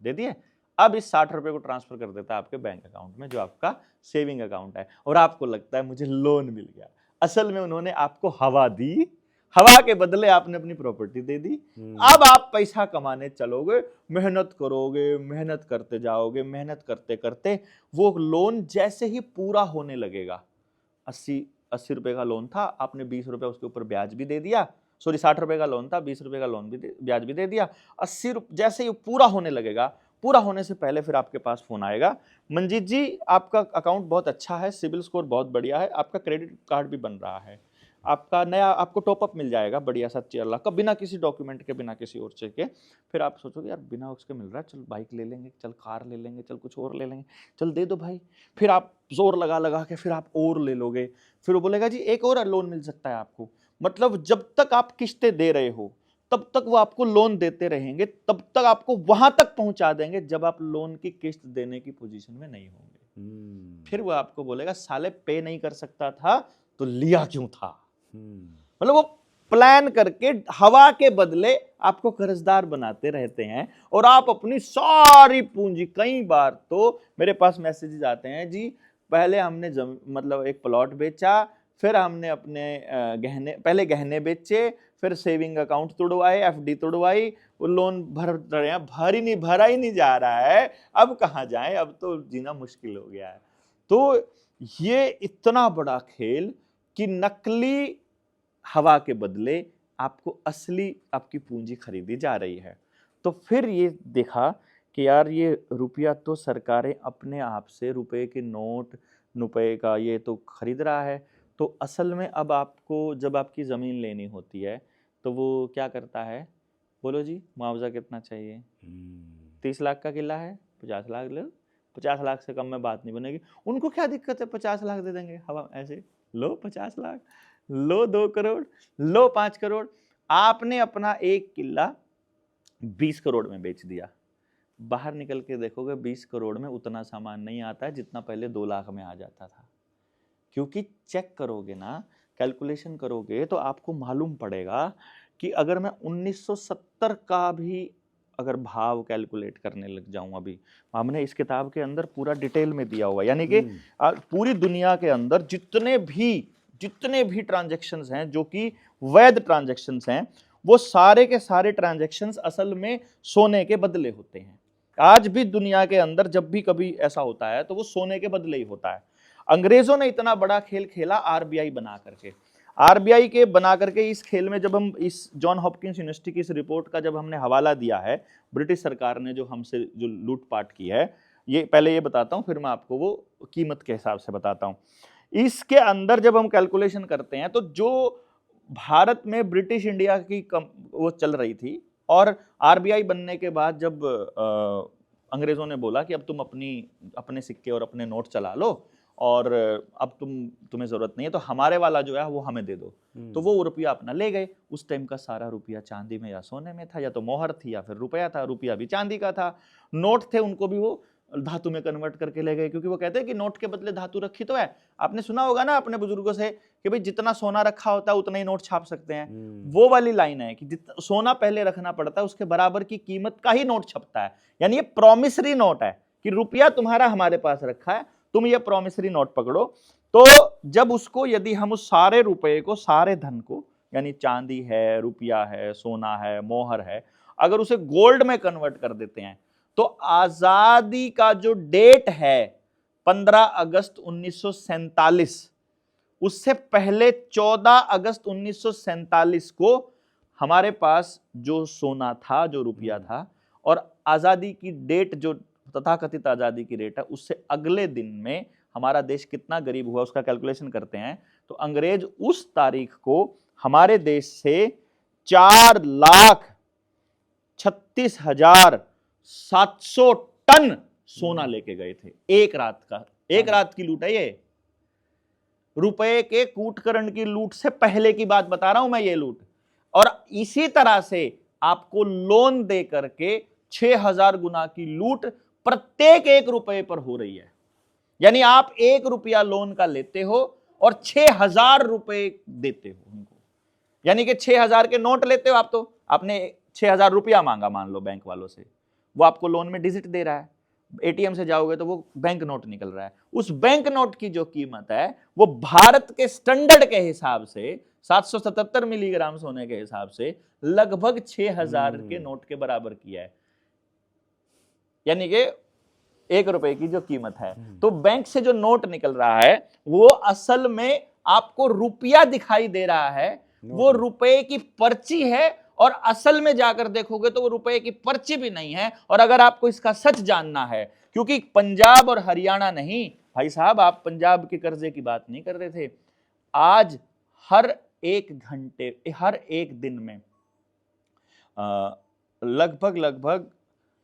दे दिए। अब इस 60 रुपए को ट्रांसफर कर देता है आपके बैंक अकाउंट में, जो आपका सेविंग अकाउंट है, और आपको लगता है मुझे लोन मिल गया। असल में उन्होंने आपको हवा दी, हवा के बदले आपने अपनी प्रॉपर्टी दे दी। अब आप पैसा कमाने चलोगे, मेहनत करोगे, मेहनत करते जाओगे, मेहनत करते करते वो लोन जैसे ही पूरा होने लगेगा, 80 रुपए का लोन था, आपने 20 रुपए उसके ऊपर ब्याज भी दे दिया, सॉरी 60 रुपए का लोन था, 20 रुपए का लोन भी ब्याज भी दे दिया। 80 रुपए जैसे ही पूरा होने लगेगा, पूरा होने से पहले फिर आपके पास फोन आएगा, मंजीत जी आपका अकाउंट बहुत अच्छा है, सिबिल स्कोर बहुत बढ़िया है, आपका क्रेडिट कार्ड भी बन रहा है, आपका नया आपको टॉपअप मिल जाएगा बढ़िया सा 4 लाख का, बिना किसी डॉक्यूमेंट के, बिना किसी और चीज के। फिर आप सोचोगे यार बिना उसके मिल रहा है, चल बाइक ले लेंगे, चल कार ले लेंगे, चल कुछ और ले लेंगे, चल दे दो भाई। फिर आप जोर लगा लगा के फिर आप और ले लोगे, फिर वो बोलेगा जी एक और लोन मिल सकता है आपको। मतलब जब तक आप किस्तें दे रहे हो तब तक वो आपको लोन देते रहेंगे, तब तक आपको वहां तक पहुंचा देंगे जब आप लोन की किस्त देने की पोजीशन में नहीं होंगे। फिर वो आपको बोलेगा साले पे नहीं कर सकता था तो लिया क्यों था। मतलब वो प्लान करके हवा के बदले आपको कर्जदार बनाते रहते हैं, और आप अपनी सारी पूंजी, कई बार तो मेरे पास मैसेजेस आते हैं जी पहले हमने मतलब एक प्लॉट बेचा, फिर हमने अपने गहने, पहले गहने बेचे, फिर सेविंग अकाउंट तुड़वाए, एफडी तुड़वाई, वो लोन भर रहे हैं, भरा ही नहीं जा रहा है, अब कहाँ जाएं, अब तो जीना मुश्किल हो गया है। तो ये इतना बड़ा खेल कि नकली हवा के बदले आपको असली आपकी पूंजी खरीदी जा रही है। तो फिर ये देखा कि यार ये रुपया तो सरकारें अपने आप से रुपए के नोट, रुपए का ये तो खरीद रहा है। तो असल में अब आपको जब आपकी ज़मीन लेनी होती है तो वो क्या करता है, बोलो जी मुआवजा कितना चाहिए? 30 लाख का किला है, 50 लाख लो, 50 लाख से कम में बात नहीं बनेगी। उनको क्या दिक्कत है, 50 लाख दे देंगे हवा ऐसे, लो 50 लाख, लो 2 करोड़, लो 5 करोड़। आपने अपना एक किला 20 करोड़ में बेच दिया, बाहर निकल के देखोगे 20 करोड़ में उतना सामान नहीं आता है जितना पहले 2 लाख में आ जाता था। क्योंकि चेक करोगे ना, कैलकुलेशन करोगे तो आपको मालूम पड़ेगा कि अगर मैं 1970 का भी अगर भाव कैलकुलेट करने लग जाऊं, अभी हमने इस किताब के अंदर पूरा डिटेल में दिया हुआ है, यानी कि पूरी दुनिया के अंदर जितने भी ट्रांजैक्शंस हैं जो कि वैध ट्रांजैक्शंस हैं, वो सारे के सारे ट्रांजैक्शंस असल में सोने के बदले होते हैं। आज भी दुनिया के अंदर जब भी कभी ऐसा होता है तो वो सोने के बदले ही होता है। अंग्रेजों ने इतना बड़ा खेल खेला आरबीआई बना करके, आरबीआई के बना करके इस खेल में जब हम इस जॉन हॉपकिंस यूनिवर्सिटी की इस रिपोर्ट का जब हमने हवाला दिया है, ब्रिटिश सरकार ने जो हमसे जो लूटपाट की है, ये पहले ये बताता हूं, फिर मैं आपको वो कीमत के हिसाब से बताता हूं। इसके अंदर जब हम कैलकुलेशन करते हैं तो जो भारत में ब्रिटिश इंडिया की वो चल रही थी, और आरबीआई बनने के बाद जब अंग्रेजों ने बोला कि अब तुम अपने सिक्के और अपने नोट चला लो और अब तुम्हें जरूरत नहीं है, तो हमारे वाला जो है वो हमें दे दो, तो वो रुपया अपना ले गए। उस टाइम का सारा रुपया चांदी में या सोने में था, या तो मोहर थी या फिर रुपया था, रुपया भी चांदी का था। नोट थे उनको भी वो धातु में कन्वर्ट करके ले गए, क्योंकि वो कहते हैं कि नोट के बदले धातु रखी तो है। आपने सुना होगा ना अपने बुजुर्गों से कि भाई जितना सोना रखा होता है उतना ही नोट छाप सकते हैं। वो वाली लाइन है कि जितना सोना पहले रखना पड़ता है उसके बराबर की कीमत का ही नोट छपता है। यानी ये प्रॉमिसरी नोट है कि रुपया तुम्हारा हमारे पास रखा है, तुम ये प्रॉमिसरी नोट पकड़ो। तो जब उसको, यदि हम उस सारे रुपए को, सारे धन को, यानी चांदी है, रुपया है, सोना है, मोहर है, अगर उसे गोल्ड में कन्वर्ट कर देते हैं तो आजादी का जो डेट है 15 अगस्त 1947, उससे पहले 14 अगस्त 1947 को हमारे पास जो सोना था, जो रुपया था, और आजादी की डेट जो तथाकथित आजादी की रेट है, उससे अगले दिन में हमारा देश कितना गरीब हुआ उसका कैलकुलेशन करते हैं तो अंग्रेज उस तारीख को हमारे देश से 4,36,700 टन सोना लेके गए थे एक रात का। एक रात की लूट है ये, रुपए के कूटकरण की लूट से पहले की बात बता रहा हूं मैं, ये लूट। और इसी तरह से आपको लोन दे करके 6,000 गुना की लूट प्रत्येक 1 रुपए पर हो रही है। यानी आप 1 रुपया लोन का लेते हो और 6,000 रुपए देते हो उनको, यानी कि 6,000 के नोट लेते हो आप, तो आपने 6,000 रुपया मांगा मान लो बैंक वालों से, वो आपको लोन में डिजिट दे रहा है। एटीएम से जाओगे तो वो बैंक नोट निकल रहा है। उस बैंक नोट की जो कीमत है वो भारत के स्टैंडर्ड के हिसाब से 777 मिलीग्राम सोने के हिसाब से लगभग 6,000 के नोट के बराबर किया है, यानी कि 1 रुपए की जो कीमत है। तो बैंक से जो नोट निकल रहा है वो असल में आपको रुपया दिखाई दे रहा है, वो रुपए की पर्ची है, और असल में जाकर देखोगे तो वो रुपए की पर्ची भी नहीं है। और अगर आपको इसका सच जानना है, क्योंकि पंजाब और हरियाणा नहीं भाई साहब, आप पंजाब के कर्जे की बात नहीं कर रहे थे, आज हर 1 घंटे, हर 1 दिन में लगभग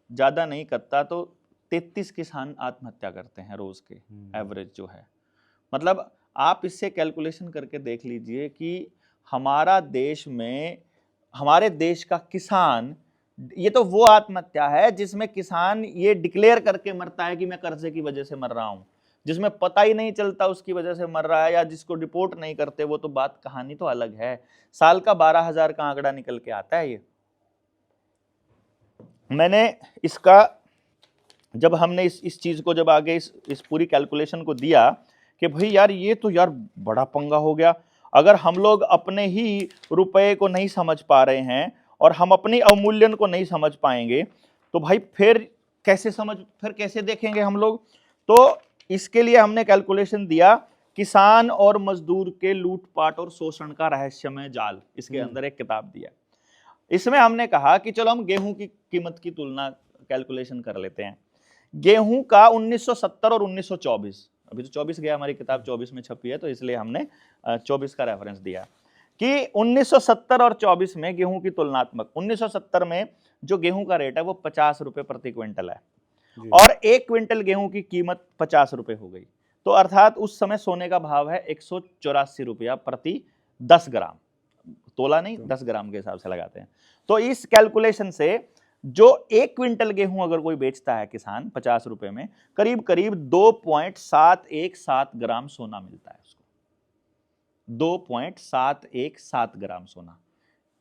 ज्यादा नहीं करता तो 33 किसान आत्महत्या करते हैं रोज के, एवरेज जो है। मतलब आप इससे कैलकुलेशन करके देख लीजिए कि हमारा देश में, हमारे देश का किसान, ये तो वो आत्महत्या है जिसमें किसान ये डिक्लेयर करके मरता है कि मैं कर्जे की वजह से मर रहा हूं, जिसमें पता ही नहीं चलता उसकी वजह से मर रहा है, या जिसको रिपोर्ट नहीं करते, वो तो बात, कहानी तो अलग है। साल का 12,000 का आंकड़ा निकल के आता है। ये मैंने इसका, जब हमने इस चीज को जब आगे इस पूरी कैलकुलेशन को दिया कि भाई यार ये तो यार बड़ा पंगा हो गया, अगर हम लोग अपने ही रुपए को नहीं समझ पा रहे हैं और हम अपनी अवमूल्यन को नहीं समझ पाएंगे तो भाई फिर कैसे देखेंगे हम लोग। तो इसके लिए हमने कैलकुलेशन दिया, किसान और मजदूर के लूटपाट और शोषण का रहस्यमय जाल, इसके अंदर एक किताब दिया। इसमें हमने कहा कि चलो हम गेहूं की कीमत की तुलना कैलकुलेशन कर लेते हैं। गेहूं का 1970 और 1924, अभी तो 24 गया, हमारी किताब 24 में छपी है तो इसलिए हमने 24 का रेफरेंस दिया कि 1970 और 24 में गेहूं की तुलनात्मक, 1970 में जो गेहूं का रेट है वो 50 रुपए प्रति क्विंटल है जी। और 1 क्विंटल गेहूं की कीमत 50 रुपए हो गई, तो अर्थात उस समय सोने का भाव है 184 रुपया प्रति 10 ग्राम, तोला नहीं 10 ग्राम के हिसाब से लगाते हैं। तो इस कैलकुलेशन से जो 1 क्विंटल गेहूं अगर कोई बेचता है किसान 50 रुपए में, करीब करीब 2.717 ग्राम सोना मिलता है उसको, 2.717 ग्राम सोना।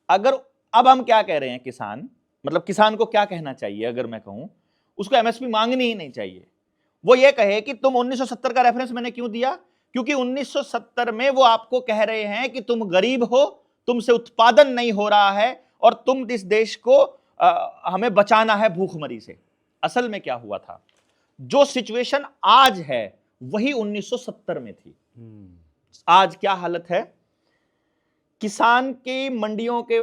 अगर अब हम क्या कह रहे हैं, किसान मतलब किसान को क्या कहना चाहिए, अगर मैं कहूं उसको एमएसपी मांगनी ही नहीं चाहिए, वो ये कहे कि तुम 1970 का रेफरेंस मैंने क्यों दिया, क्योंकि 1970 में वो आपको कह रहे हैं कि तुम गरीब हो, तुमसे उत्पादन नहीं हो रहा है और तुम इस देश को हमें बचाना है भूखमरी से। असल में क्या हुआ था, जो सिचुएशन आज है वही 1970 में थी। आज क्या हालत है, किसान की मंडियों के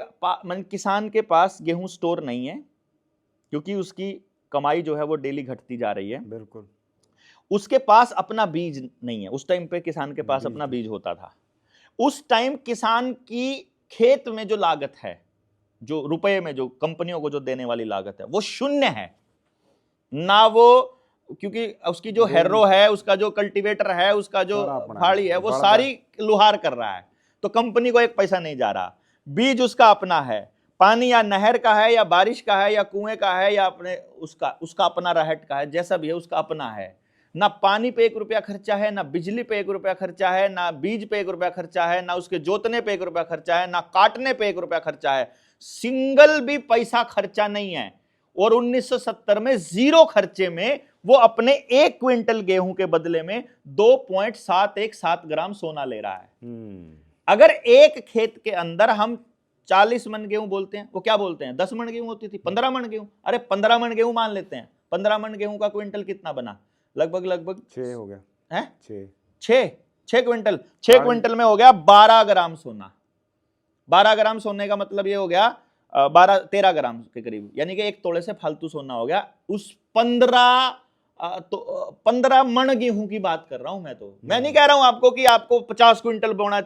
किसान के पास गेहूं स्टोर नहीं है, क्योंकि उसकी कमाई जो है वो डेली घटती जा रही है। बिल्कुल। उसके पास अपना बीज नहीं है, उस टाइम पे किसान के पास अपना बीज होता था। उस टाइम किसान की खेत में जो लागत है, जो रुपए में जो कंपनियों को जो देने वाली लागत है, वो शून्य है ना, वो क्योंकि उसकी जो हैरो है, उसका जो कल्टीवेटर है, उसका जो फाड़ी है, वो सारी लुहार कर रहा है, तो कंपनी को एक पैसा नहीं जा रहा। बीज उसका अपना है, पानी या नहर का है या बारिश का है या कुएं का है या अपने उसका अपना रहट का है, जैसा भी है उसका अपना है। ना पानी पे 1 रुपया खर्चा है, ना बिजली पे 1 रुपया खर्चा है, ना बीज पे 1 रुपया खर्चा है, ना उसके जोतने पे 1 रुपया खर्चा है, ना काटने पे 1 रुपया खर्चा है, सिंगल भी पैसा खर्चा नहीं है। और 1970 में जीरो खर्चे में वो अपने 1 क्विंटल गेहूं के बदले में 2.717 ग्राम सोना ले रहा है। अगर एक खेत के अंदर हम 40 मन गेहूं बोलते हैं, वो क्या बोलते हैं 10 मन गेहूं होती थी, 15 मन गेहूं, अरे 15 मन गेहूं मान लेते हैं, 15 मन गेहूं का क्विंटल कितना बना, लगभग 6 हो गया है, 6 क्विंटल, 6 क्विंटल में हो गया 12 ग्राम सोना। 12 ग्राम सोने का मतलब ये हो गया 13 ग्राम के करीब, यानी कि 1 तोले से फालतू सोना हो गया। उस 15 मन गेहूं की बात कर रहा हूं मैं, तो मैं नहीं कह रहा हूं आपको कि आपको 50 क्विंटल होना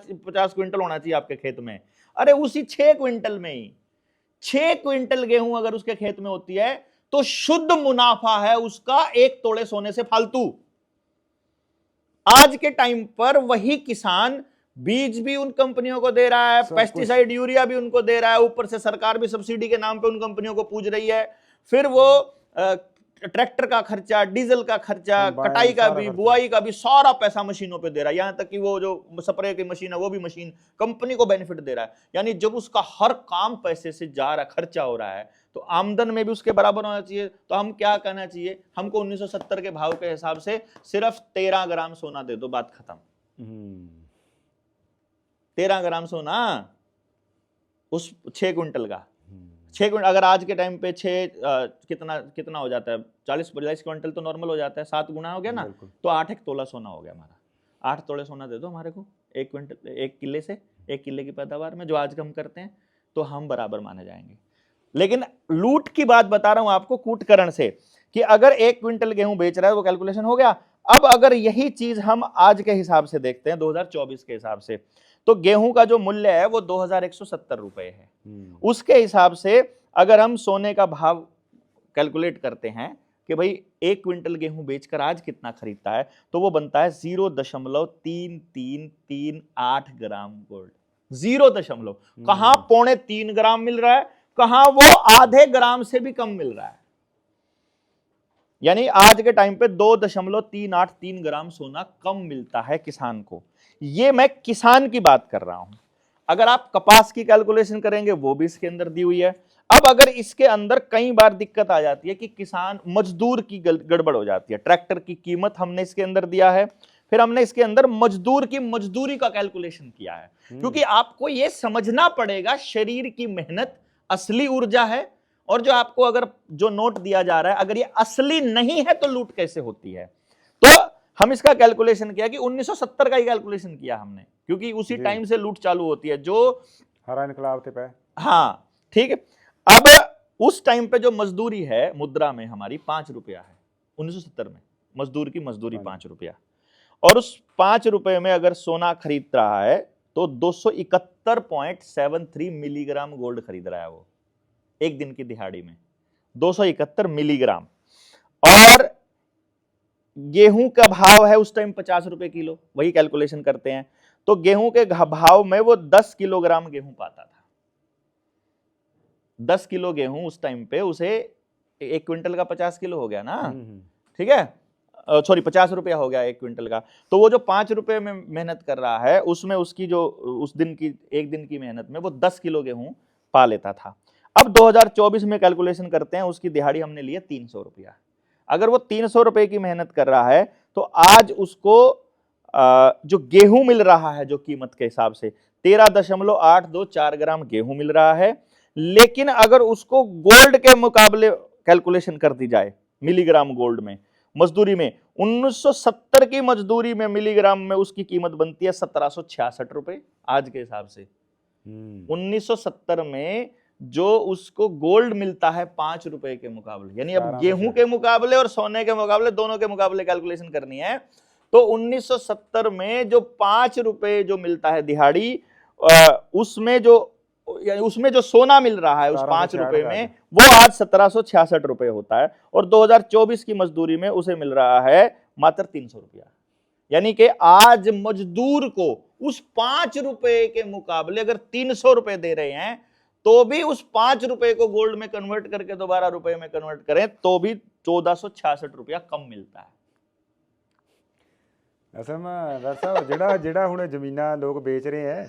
चाहिए आपके खेत में, अरे उसी 6 क्विंटल में ही 6 क्विंटल गेहूं अगर उसके खेत में होती है तो शुद्ध मुनाफा है उसका 1 तोले सोने से फालतू। आज के टाइम पर वही किसान बीज भी उन कंपनियों को दे रहा है, पेस्टिसाइड यूरिया भी उनको दे रहा है, ऊपर से सरकार भी सब्सिडी के नाम पे उन कंपनियों को पूज रही है, फिर वो ट्रैक्टर का खर्चा, डीजल का खर्चा, कटाई का भी, बुआई का भी सारा पैसा मशीनों पे दे रहा है, यहां तक कि वो जो स्प्रे की मशीन है वो भी मशीन कंपनी को बेनिफिट दे रहा है। यानी जब उसका हर काम पैसे से जा रहा, खर्चा हो रहा है, तो आमदन में भी उसके बराबर होना चाहिए। तो हम क्या कहना चाहिए, हमको 1970 के भाव के हिसाब से सिर्फ 13 ग्राम सोना दे दो, बात खत्म। 13 ग्राम सोना उस 6 क्विंटल का, 6 क्विंटल अगर आज के टाइम पे 6 कितना हो जाता है, 40-45 क्विंटल तो नॉर्मल हो जाता है, 7 गुना हो गया ना, तो 8 तोला सोना हो गया हमारा। 8 तोले सोना दे दो हमारे को 1 क्विंटल, 1 किले से, 1 किले की पैदावार में जो आज हम करते हैं, तो हम बराबर माने जाएंगे। लेकिन लूट की बात बता रहा हूं आपको कूटकरण से, कि अगर 1 क्विंटल गेहूं बेच रहा है, वो कैलकुलेशन हो गया। अब अगर यही चीज हम आज के हिसाब से देखते हैं 2024 के हिसाब से, तो गेहूं का जो मूल्य है वो 2170 रुपए है। उसके हिसाब से अगर हम सोने का भाव कैलकुलेट करते हैं कि भाई 1 क्विंटल गेहूं बेचकर आज कितना खरीदता है, तो वो बनता है 0.3338 ग्राम गोल्ड। 0. कहां 3.25 ग्राम मिल रहा है, कहां वो आधे ग्राम से भी कम मिल रहा है। यानी आज के टाइम पे 2.383 ग्राम सोना कम मिलता है किसान को। ये मैं किसान की बात कर रहा हूं। अगर आप कपास की कैलकुलेशन करेंगे वो भी इसके अंदर दी हुई है। अब अगर इसके अंदर कई बार दिक्कत आ जाती है कि किसान मजदूर की गड़बड़ हो जाती है। ट्रैक्टर की कीमत हमने इसके अंदर दिया है, फिर हमने इसके अंदर मजदूर की मजदूरी का कैलकुलेशन किया है, क्योंकि आपको यह समझना पड़ेगा शरीर की मेहनत असली ऊर्जा है, और जो आपको अगर जो नोट दिया जा रहा है अगर ये असली नहीं है तो लूट कैसे होती है। तो हम इसका कैलकुलेशन किया कि 1970 का ही कैलकुलेशन किया हमने, क्योंकि उसी टाइम से लूट चालू होती है जो हरा इनकलाब थे पे। हाँ ठीक है। अब उस टाइम पे जो मजदूरी है मुद्रा में हमारी 5 रुपया है। 1970 में मजदूर की मजदूरी 5 रुपया, और उस 5 रुपए में अगर सोना खरीद रहा है तो 271.73 मिलीग्राम गोल्ड खरीद रहा है वो एक दिन की दिहाड़ी में 271 मिलीग्राम। और गेहूं का भाव है उस टाइम 50 रुपए किलो, वही कैलकुलेशन करते हैं तो गेहूं के भाव में वो 10 किलोग्राम गेहूं पाता था। 10 किलो गेहूं उस टाइम पे उसे 1 क्विंटल का 50 किलो हो गया ना, ठीक है, सॉरी 50 रुपया हो गया 1 क्विंटल का। तो वो जो 5 रुपए में मेहनत कर रहा है उसमें उसकी जो उस दिन की एक दिन की मेहनत में वो 10 किलो गेहूं पा लेता था। अब 2024 में कैलकुलेशन करते हैं, उसकी दिहाड़ी हमने ली है 300 रुपया। अगर वो 300 रुपए की मेहनत कर रहा है तो आज उसको जो गेहूं मिल रहा है जो कीमत के हिसाब से 13.824 ग्राम गेहूं मिल रहा है। लेकिन अगर उसको गोल्ड के मुकाबले कैलकुलेशन कर दी जाए मिलीग्राम गोल्ड में, मजदूरी में 1970 की मजदूरी में मिलीग्राम में उसकी कीमत बनती है 1766 रुपए आज के हिसाब से। 1970 में जो उसको गोल्ड मिलता है 5 रुपए के मुकाबले, यानी अब गेहूं के मुकाबले और सोने के मुकाबले, दोनों के मुकाबले कैलकुलेशन करनी है तो 1970 में जो 5 रुपए जो मिलता है दिहाड़ी, उसमें जो सोना मिल रहा है उस 5 रुपए में वो आज 1766 रुपए होता है। और 2024 की मजदूरी में उसे मिल रहा है मात्र 300 रुपया। यानी कि आज मजदूर को उस 5 रुपए के मुकाबले अगर 300 रुपए दे रहे हैं तो भी उस 5 रुपए को गोल्ड में कन्वर्ट करके दोबारा रुपए में कन्वर्ट करें तो भी 1466 रुपया कम मिलता है। असल में डॉक्टर साहब ਜਿਹੜਾ ਹੁਣ ਜ਼ਮੀਨਾਂ लोग बेच रहे हैं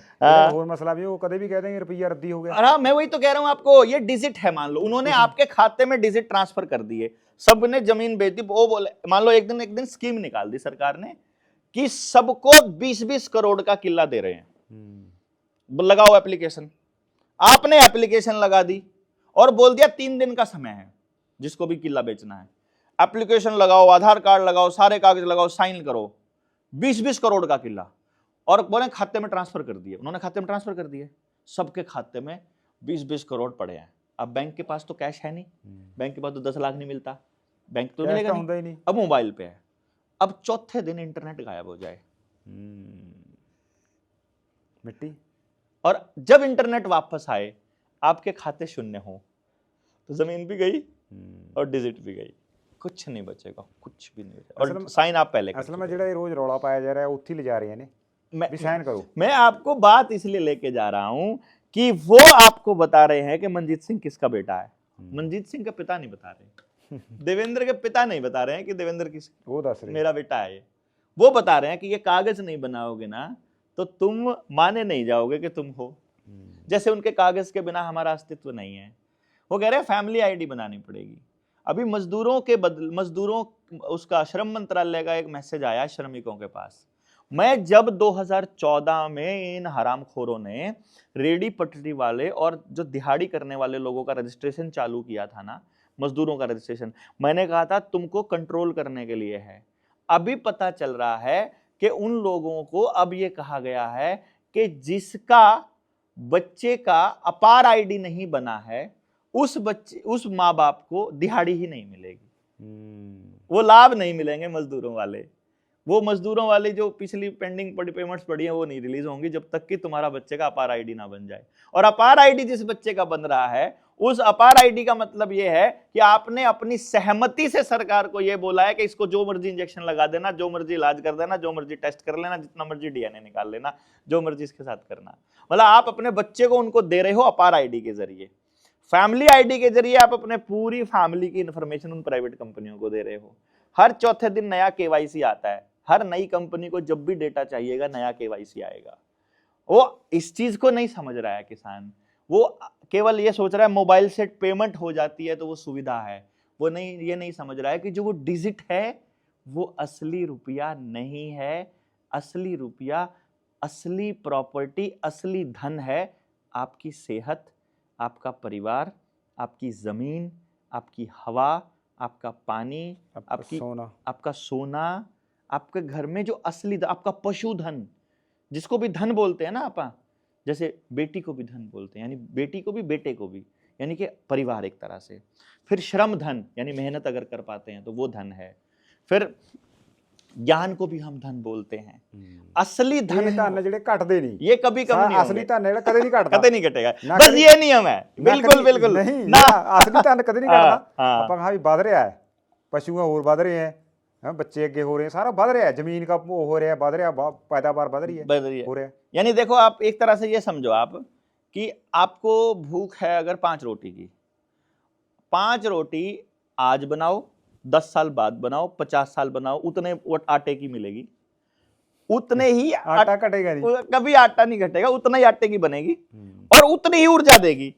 और मसला भी वो कदे भी कह देंगे रुपया रद्दी हो गया। अरे मैं वही तो कह रहा हूं आपको, ये डिजिट है, मान लो उन्होंने आपके खाते में डिजिट ट्रांसफर कर दिए, सबने जमीन बेच दी। वो बोले मान लो एक दिन स्कीम निकाल दी सरकार ने कि सबको 20-20 करोड़ का किला दे रहे हैं, लगाओ एप्लीकेशन। आपने एप्लीकेशन लगा दी और बोल दिया 3 दिन का समय है जिसको भी किला बेचना है, एप्लीकेशन लगाओ, आधार कार्ड लगाओ, सारे कागज लगाओ, साइन करो, 20-20 करोड़ का किला, और बोले खाते में ट्रांसफर कर दिए। उन्होंने खाते में ट्रांसफर कर दिए, सबके खाते में 20-20 करोड़ पड़े हैं। अब बैंक के पास तो कैश है नहीं, बैंक के पास तो 10 लाख नहीं मिलता, बैंक तो मिलेगा नहीं, अब मोबाइल पे है। अब चौथे दिन इंटरनेट गायब हो जाए, मिट्टी, और जब इंटरनेट वापस आए आपके खाते शून्य हो तो जमीन भी गई और डिजिट भी गई, कुछ नहीं बचेगा, कुछ भी नहीं बचेगा। और साइन आप पहले असल में ਜਿਹੜਾ रोज रौला पाया जा रहा है उत्थे ले जा रहे हैं भी साइन करो। मैं आपको बात इसलिए लेके जा रहा हूं कि वो आपको बता रहे हैं कि मनजीत सिंह किसका बेटा है। मनजीत सिंह का पिता नहीं बता रहे, देवेंद्र के पिता नहीं बता रहे हैं कि देवेंद्र किस वो दस रहे मेरा बेटा है। वो बता रहे हैं कि ये कागज नहीं बनाओगे ना तो तुम माने नहीं जाओगे कि तुम हो, जैसे उनके कागज के बिना हमारा अस्तित्व नहीं है। वो कह रहे हैं फैमिली आईडी बनानी पड़ेगी। अभी मजदूरों उसका श्रम मंत्रालय का एक मैसेज आया श्रमिकों के पास। मैं जब 2014 में इन हरामखोरों ने रेडी पटरी वाले और जो दिहाड़ी करने वाले लोगों का रजिस्ट्रेशन चालू किया था ना, मजदूरों का रजिस्ट्रेशन, मैंने कहा था तुमको कंट्रोल करने के लिए है। अभी पता चल रहा है कि उन लोगों को अब ये कहा गया है कि जिसका बच्चे का अपार आईडी नहीं बना है उस माँ बाप को दिहाड़ी ही नहीं मिलेगी, वो लाभ नहीं मिलेंगे मजदूरों वाले। वो मजदूरों वाले जो पिछली पेंडिंग पेमेंट्स पड़ी हैं वो नहीं रिलीज होंगी जब तक कि तुम्हारा बच्चे का अपार आईडी ना बन जाए। और अपार आईडी जिस बच्चे का बन रहा है उस अपार आईडी का मतलब ये है कि आपने अपनी सहमति से सरकार को ये बोला है कि इसको जो मर्जी इंजेक्शन लगा देना, जो मर्जी इलाज कर देना, जो मर्जी टेस्ट कर लेना, जितना मर्जी डीएनए निकाल लेना, जो मर्जी इसके साथ करना। मतलब आप अपने बच्चे को उनको दे रहे हो अपार आईडी के जरिए, फैमिली आईडी के जरिए आप अपने पूरी फैमिली की इंफॉर्मेशन उन प्राइवेट कंपनियों को दे रहे हो। हर चौथे दिन नया केवाईसी आता है, हर नई कंपनी को जब भी डेटा चाहिएगा नया केवाईसी आएगा। वो इस चीज को नहीं समझ रहा है किसान, वो केवल ये सोच रहा है मोबाइल से पेमेंट हो जाती है तो वो सुविधा है। वो नहीं, ये नहीं समझ रहा है कि जो वो डिजिट है वो असली रुपया नहीं है। असली रुपया, असली प्रॉपर्टी, असली धन है आपकी सेहत, आपका परिवार, आपकी जमीन, आपकी हवा, आपका पानी, आपका सोना, आपके घर में जो असली आपका पशुधन, जिसको भी धन बोलते हैं ना आपा, जैसे बेटी को भी धन बोलते हैं, यानी बेटी को भी बेटे को भी, यानी कि परिवार एक तरह से। फिर श्रम धन, यानी मेहनत अगर कर पाते हैं तो वो धन है। फिर ज्ञान को भी हम धन बोलते हैं। असली धन ਇਹ है ਧਨ ਜਿਹੜੇ ਘਟਦੇ ਨਹੀਂ, ये कभी कम नहीं असली होंगे, ਧਨ ਜਿਹੜਾ ਕਦੇ ਨਹੀਂ ਘਟਦਾ, कभी नहीं घटेगा। ना बस कभी- ये नियम है, ਨਾ बिल्कुल ਕਦੀ- बिल्कुल ਨਹੀਂ ना। ਜਿਹੜਾ ਅਸਲੀ ਧਨ ਕਦੇ ਨਹੀਂ ਘਟਦਾ। हाँ, ਆਪਾਂ ਕਹਾਂ ਵੀ ਵੱਧ ਰਿਹਾ ਹੈ, ਪਸ਼ੂ ਹੋਰ ਵੱਧ ਰਹੇ ਹੈ, ਹਾਂ ਬੱਚੇ ਅੱਗੇ ਹੋ ਰਹੇ हैं, सारा ਵੱਧ ਰਿਹਾ है, ਜ਼ਮੀਨ का वो हो रहा है, ਵੱਧ ਰਿਹਾ, पैदावार बढ़ रही है, बढ़ रही है। हो रहा है। यानी देखो आप एक तरह से ये समझो आप कि आपको भूख है अगर 5 रोटी की, 5 रोटी आज बनाओ, 10 साल बाद बनाओ, 50 साल बनाओ, उतने आटे की मिलेगी, उतने ही आटा घटेगा नहीं, कभी आटा नहीं घटेगा, उतना ही आटे की बनेगी और उतनी ही ऊर्जा देगी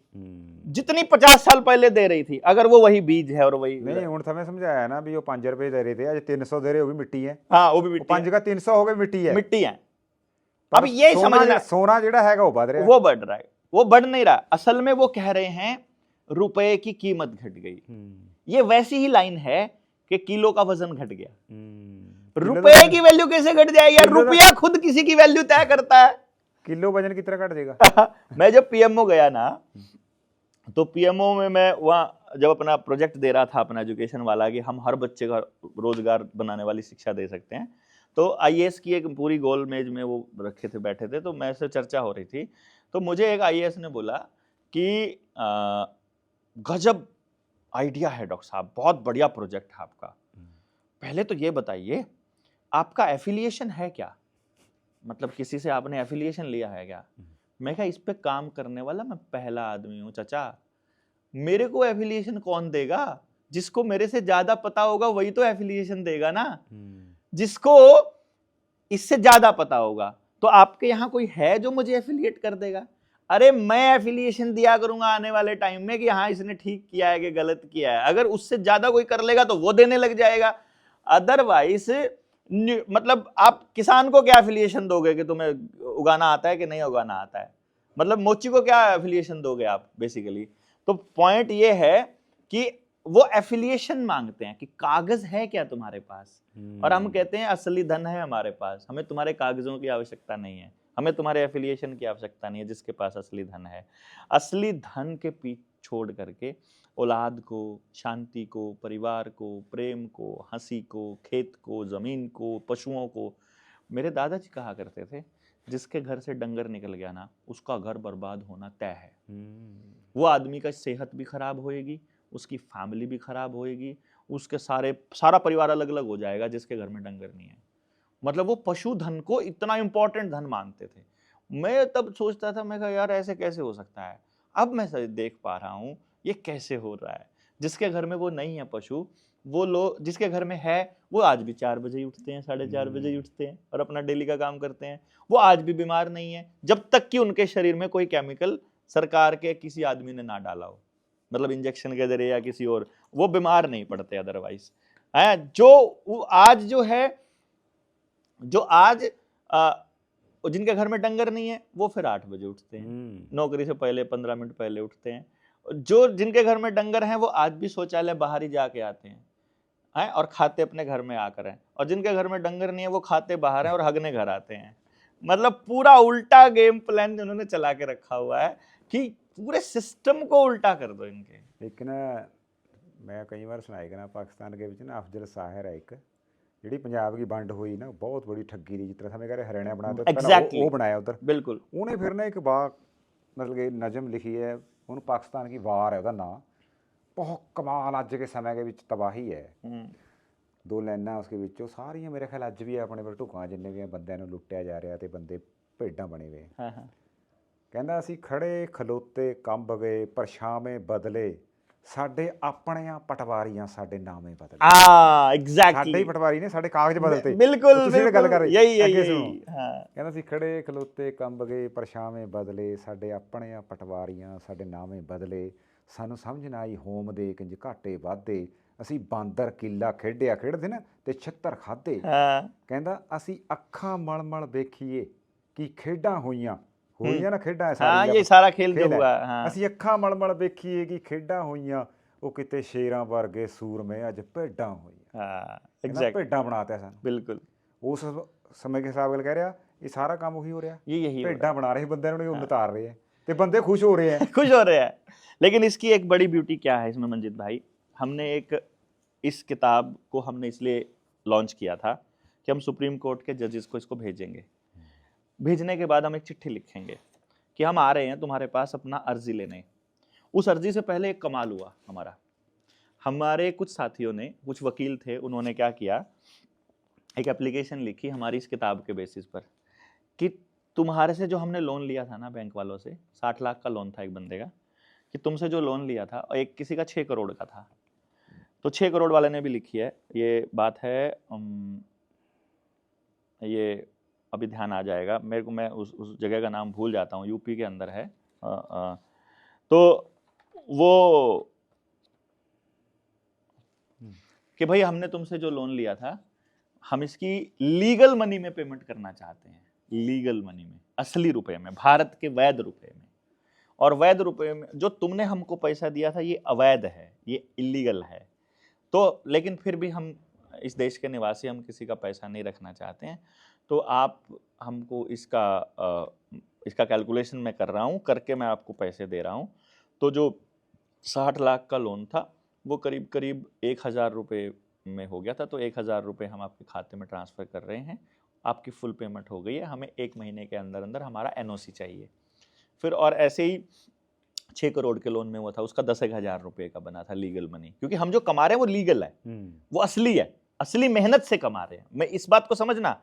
जितनी 50 साल पहले दे रही थी, अगर वो वही बीज है और वही। नहीं ਹੁਣ ਤਾਂ ਮੈਂ ਸਮਝਾਇਆ ਨਾ ਵੀ ਉਹ 5 ਰੁਪਏ ਦੇ ਰਹੇ थे, ਅੱਜ 300 दे रहे, वो भी मिट्टी है। हाँ वो भी वो मिट्टी 5 का 300 हो गए, मिट्टी है, है, मिट्टी है। पर अब ये सोना समझना, सोना ਜਿਹੜਾ ਹੈਗਾ ਉਹ ਵੱਧ ਰਿਹਾ, वो बढ़ रहा है, वो बढ़ नहीं रहा। असल में वो कह रहे हैं रुपए की कीमत घट गई। ये वैसी ही लाइन है कि किलो का वजन घट गया। रुपए की वैल्यू कैसे घट जाएगी यार? रुपया खुद किसी की वैल्यू तय करता है। किलो वजन कितना घट जाएगा? मैं जब पीएमओ गया ना, तो पीएमओ में मैं वहाँ जब अपना प्रोजेक्ट दे रहा था अपना एजुकेशन वाला कि हम हर बच्चे का रोजगार बनाने वाली शिक्षा दे सकते हैं, तो आईएएस की एक पूरी गोल मेज में वो रखे थे, बैठे थे, तो मैं से चर्चा हो रही थी, तो मुझे एक आईएएस ने बोला कि गजब आइडिया है डॉक्टर साहब, बहुत बढ़िया प्रोजेक्ट है आपका, पहले तो ये बताइए आपका एफिलिएशन है क्या, मतलब किसी से आपने एफिलिएशन लिया है क्या? मैं कहा इस पे काम करने वाला मैं पहला आदमी हूं चाचा, मेरे को एफिलिएशन कौन देगा? जिसको मेरे से ज्यादा पता होगा वही तो एफिलिएशन देगा ना, जिसको इससे ज्यादा पता होगा। तो आपके यहाँ कोई है जो मुझे एफिलिएट कर देगा? अरे मैं एफिलिएशन दिया करूंगा आने वाले टाइम में कि हाँ इसने ठीक किया है कि गलत किया है, अगर उससे ज्यादा कोई कर लेगा तो वो देने लग जाएगा। अदरवाइज मतलब आप किसान को क्या एफिलिएशन दोगे कि तुम्हें उगाना आता है कि नहीं उगाना आता है, मतलब मोची को क्या एफिलिएशन दोगे आप बेसिकली? तो पॉइंट ये है कि वो एफिलिएशन मांगते हैं कि कागज है क्या तुम्हारे पास, और हम कहते हैं असली धन है हमारे पास, हमें तुम्हारे कागजों की आवश्यकता नहीं है, हमें तुम्हारे एफिलिएशन की आवश्यकता नहीं है, जिसके पास असली धन है। असली धन के पीछे छोड़ करके औलाद को, शांति को, परिवार को, प्रेम को, हंसी को, खेत को, जमीन को, पशुओं को। मेरे दादाजी कहा करते थे जिसके घर से डंगर निकल गया ना उसका घर बर्बाद होना तय है। वो आदमी का सेहत भी खराब होएगी, उसकी फैमिली भी खराब होएगी, उसके सारा परिवार अलग अलग हो जाएगा जिसके घर में डंगर नहीं है। मतलब वो पशुधन को इतना इंपॉर्टेंट धन मानते थे। मैं तब सोचता था, मैं कहा यार ऐसे कैसे हो सकता है। अब मैं देख पा रहा हूँ ये कैसे हो रहा है। जिसके घर में वो नहीं है पशु, वो लोग जिसके घर में है वो आज भी 4 बजे ही उठते हैं, 4:30 बजे ही उठते हैं और अपना डेली का काम करते हैं। वो आज भी बीमार नहीं है जब तक कि उनके शरीर में कोई केमिकल सरकार के किसी आदमी ने ना डाला हो, मतलब इंजेक्शन के जरिए या किसी और, वो बीमार नहीं पड़ते अदरवाइज। जो आज जो है, जो आज जिनके घर में डंगर नहीं है वो फिर 8 बजे उठते हैं, नौकरी से पहले 15 मिनट पहले उठते हैं। जो जिनके घर में डंगर हैं वो आज भी शौचालय बाहर ही जाके आते हैं और खाते अपने घर में आकर हैं, और जिनके घर में डंगर नहीं है वो खाते बाहर हैं और हगने घर आते हैं। मतलब पूरा उल्टा गेम प्लान उन्होंने चला के रखा हुआ है कि पूरे सिस्टम को उल्टा कर दो इनके। लेकिन मैं कई बार सुनाएगा ना, पाकिस्तान के विच ना अफजल साहिर है एक, ਜਿਹੜੀ ਪੰਜਾਬ ਦੀ ਵੰਡ ਹੋਈ ਨਾ ਬਹੁਤ ਬੜੀ ਠੱਗੀ ਦੀ, ਜਿਸ ਤਰ੍ਹਾਂ ਸਮੇਂ ਕਰੇ ਹਰਿਆਣਾ ਬਣਾ ਦਿੱਤਾ ਉਹ ਬਣਾਇਆ ਉਧਰ, ਬਿਲਕੁਲ ਉਹਨੇ ਫਿਰ ਨਾ ਇੱਕ मतलब कि नज़म लिखी है, ਉਹਨੂੰ ਪਾਕਿਸਤਾਨ की वार है ਉਹਦਾ ਨਾਂ, बहुत कमाल ਅੱਜ के समय के ਵਿੱਚ ਤਬਾਹੀ है। 2 ਲਾਈਨਾਂ उसके ਵਿੱਚੋਂ ਸਾਰੀਆਂ ਮੇਰੇ ਖਿਆਲ ਅੱਜ ਵੀ ਆਪਣੇ ਕੋਲ ਢੁਕਾਂ ਜਿੰਨੇ ਵੀ ਬੰਦਿਆਂ ਨੂੰ ਲੁੱਟਿਆ ਜਾ ਰਿਹਾ ਤੇ ਬੰਦੇ ਭੇਡਾਂ ਬਣੇ ਹੋਏ। ਕਹਿੰਦਾ ਅਸੀਂ ਖੜੇ ਖਲੋਤੇ ਕੰਬ ਗਏ ਪਰਛਾਵੇਂ ਬਦਲੇ, ਸਾਡੇ ਆਪਣੀਆਂ ਪਟਵਾਰੀਆਂ ਸਾਡੇ ਨਾਮੇ ਬਦਲੇ। हाँ एग्जैक्टली, ਸਾਡੇ ਹੀ ਪਟਵਾਰੀ ਨੇ ਸਾਡੇ ਕਾਗਜ਼ ਬਦਲਤੇ। बिल्कुल ਤੁਸੀਂ ਇਹ ਗੱਲ ਕਰ ਰਹੇ, यही ਕਹਿੰਦਾ ਸੀ ਖੜੇ ਖਲੋਤੇ ਕੰਬ ਗਏ ਪਰਛਾਵੇਂ ਬਦਲੇ, ਸਾਡੇ ਆਪਣੀਆਂ ਪਟਵਾਰੀਆਂ ਸਾਡੇ ਨਾਮੇ ਬਦਲੇ, ਸਾਨੂੰ ਸਮਝ ਨਾ ਆਈ ਹੋਮ ਦੇ ਕਿੰਜ ਘਾਟੇ ਵਾਧੇ, ਅਸੀਂ ਬਾਂਦਰ ਕਿੱਲਾ ਖੇਡਦੇ ਨਾ ਤੇ ਛਿੱਤਰ ਖਾਦੇ। ਕਹਿੰਦਾ ਅਸੀਂ ਅੱਖਾਂ ਮਲ ਮਲ ਵੇਖੀਏ ਕਿ ਖੇਡਾਂ ਹੋਈਆਂ ਨਾ ਖੇਡਾਂ हाँ ये सारा खेल जो हुआ। ਅਸੀਂ ਅੱਖਾਂ ਮਲ ਮਲ ਵੇਖੀਏ ਕਿ ਖੇਡਾਂ ਹੋਈਆਂ, ਉਹ ਕਿਤੇ ਸ਼ੇਰਾਂ ਵਰਗੇ ਸੂਰਮੇ ਅੱਜ ਭੇਡਾਂ ਹੋਈਆਂ। ਭੇਡਾਂ ਬਣਾਤੇ ਸਾਨੂੰ। ਬਿਲਕੁਲ ਉਸ ਸਮੇਂ के हिसाब ਨਾਲ ਕਹਿ ਰਿਹਾ ਇਹ ਸਾਰਾ ਕੰਮ ਉਹੀ ਹੋ ਰਿਹਾ। यही ਭੇਡਾਂ ਬਣਾ ਰਹੇ ਬੰਦਿਆਂ ਨੂੰ ਉਤਾਰ ਰਹੇ ਹੈ ਤੇ ਬੰਦੇ खुश हो रहे हैं। खुश हो रहे हैं। लेकिन इसकी एक बड़ी ब्यूटी क्या है इसमें मंजित भाई, हमने इस किताब को हमने इसलिए लॉन्च किया था कि हम सुप्रीम कोर्ट के जजेस को इसको भेजेंगे। भेजने के बाद हम एक चिट्ठी लिखेंगे कि हम आ रहे हैं तुम्हारे पास अपना अर्जी लेने। उस अर्जी से पहले एक कमाल हुआ हमारा, हमारे कुछ साथियों ने, कुछ वकील थे, उन्होंने क्या किया, एक एप्लीकेशन लिखी हमारी इस किताब के बेसिस पर कि तुम्हारे से जो हमने लोन लिया था ना बैंक वालों से, 60 लाख का लोन था एक बंदे का, कि तुमसे जो लोन लिया था, और एक किसी का 6 करोड़ का था, तो 6 करोड़ वाले ने भी लिखी है ये बात है। ये अभी ध्यान आ जाएगा मेरे को, मैं उस जगह का नाम भूल जाता हूँ, यूपी के अंदर है। तो वो कि भाई हमने तुमसे जो लोन लिया था, हम इसकी लीगल मनी में पेमेंट करना चाहते हैं, लीगल मनी में, असली रुपए में, भारत के वैध रुपए में। और वैध रुपए में जो तुमने हमको पैसा दिया था ये अवैध है, ये इलीगल है। तो लेकिन फिर भी हम इस देश के निवासी, हम किसी का पैसा नहीं रखना चाहते हैं, तो आप हमको इसका कैलकुलेशन मैं कर रहा हूँ, करके मैं आपको पैसे दे रहा हूँ। तो जो 60 लाख का लोन था वो करीब करीब 1000 रुपये में हो गया था, तो 1000 रुपये हम आपके खाते में ट्रांसफ़र कर रहे हैं, आपकी फुल पेमेंट हो गई है, हमें 1 महीने के अंदर अंदर हमारा एनओसी चाहिए। फिर और ऐसे ही 6 करोड़ के लोन में हुआ था, उसका 10,000 रुपये का बना था लीगल मनी, क्योंकि हम जो कमा रहे हैं वो लीगल है, वो असली है, असली मेहनत से कमा रहे हैं। मैं इस बात को समझना,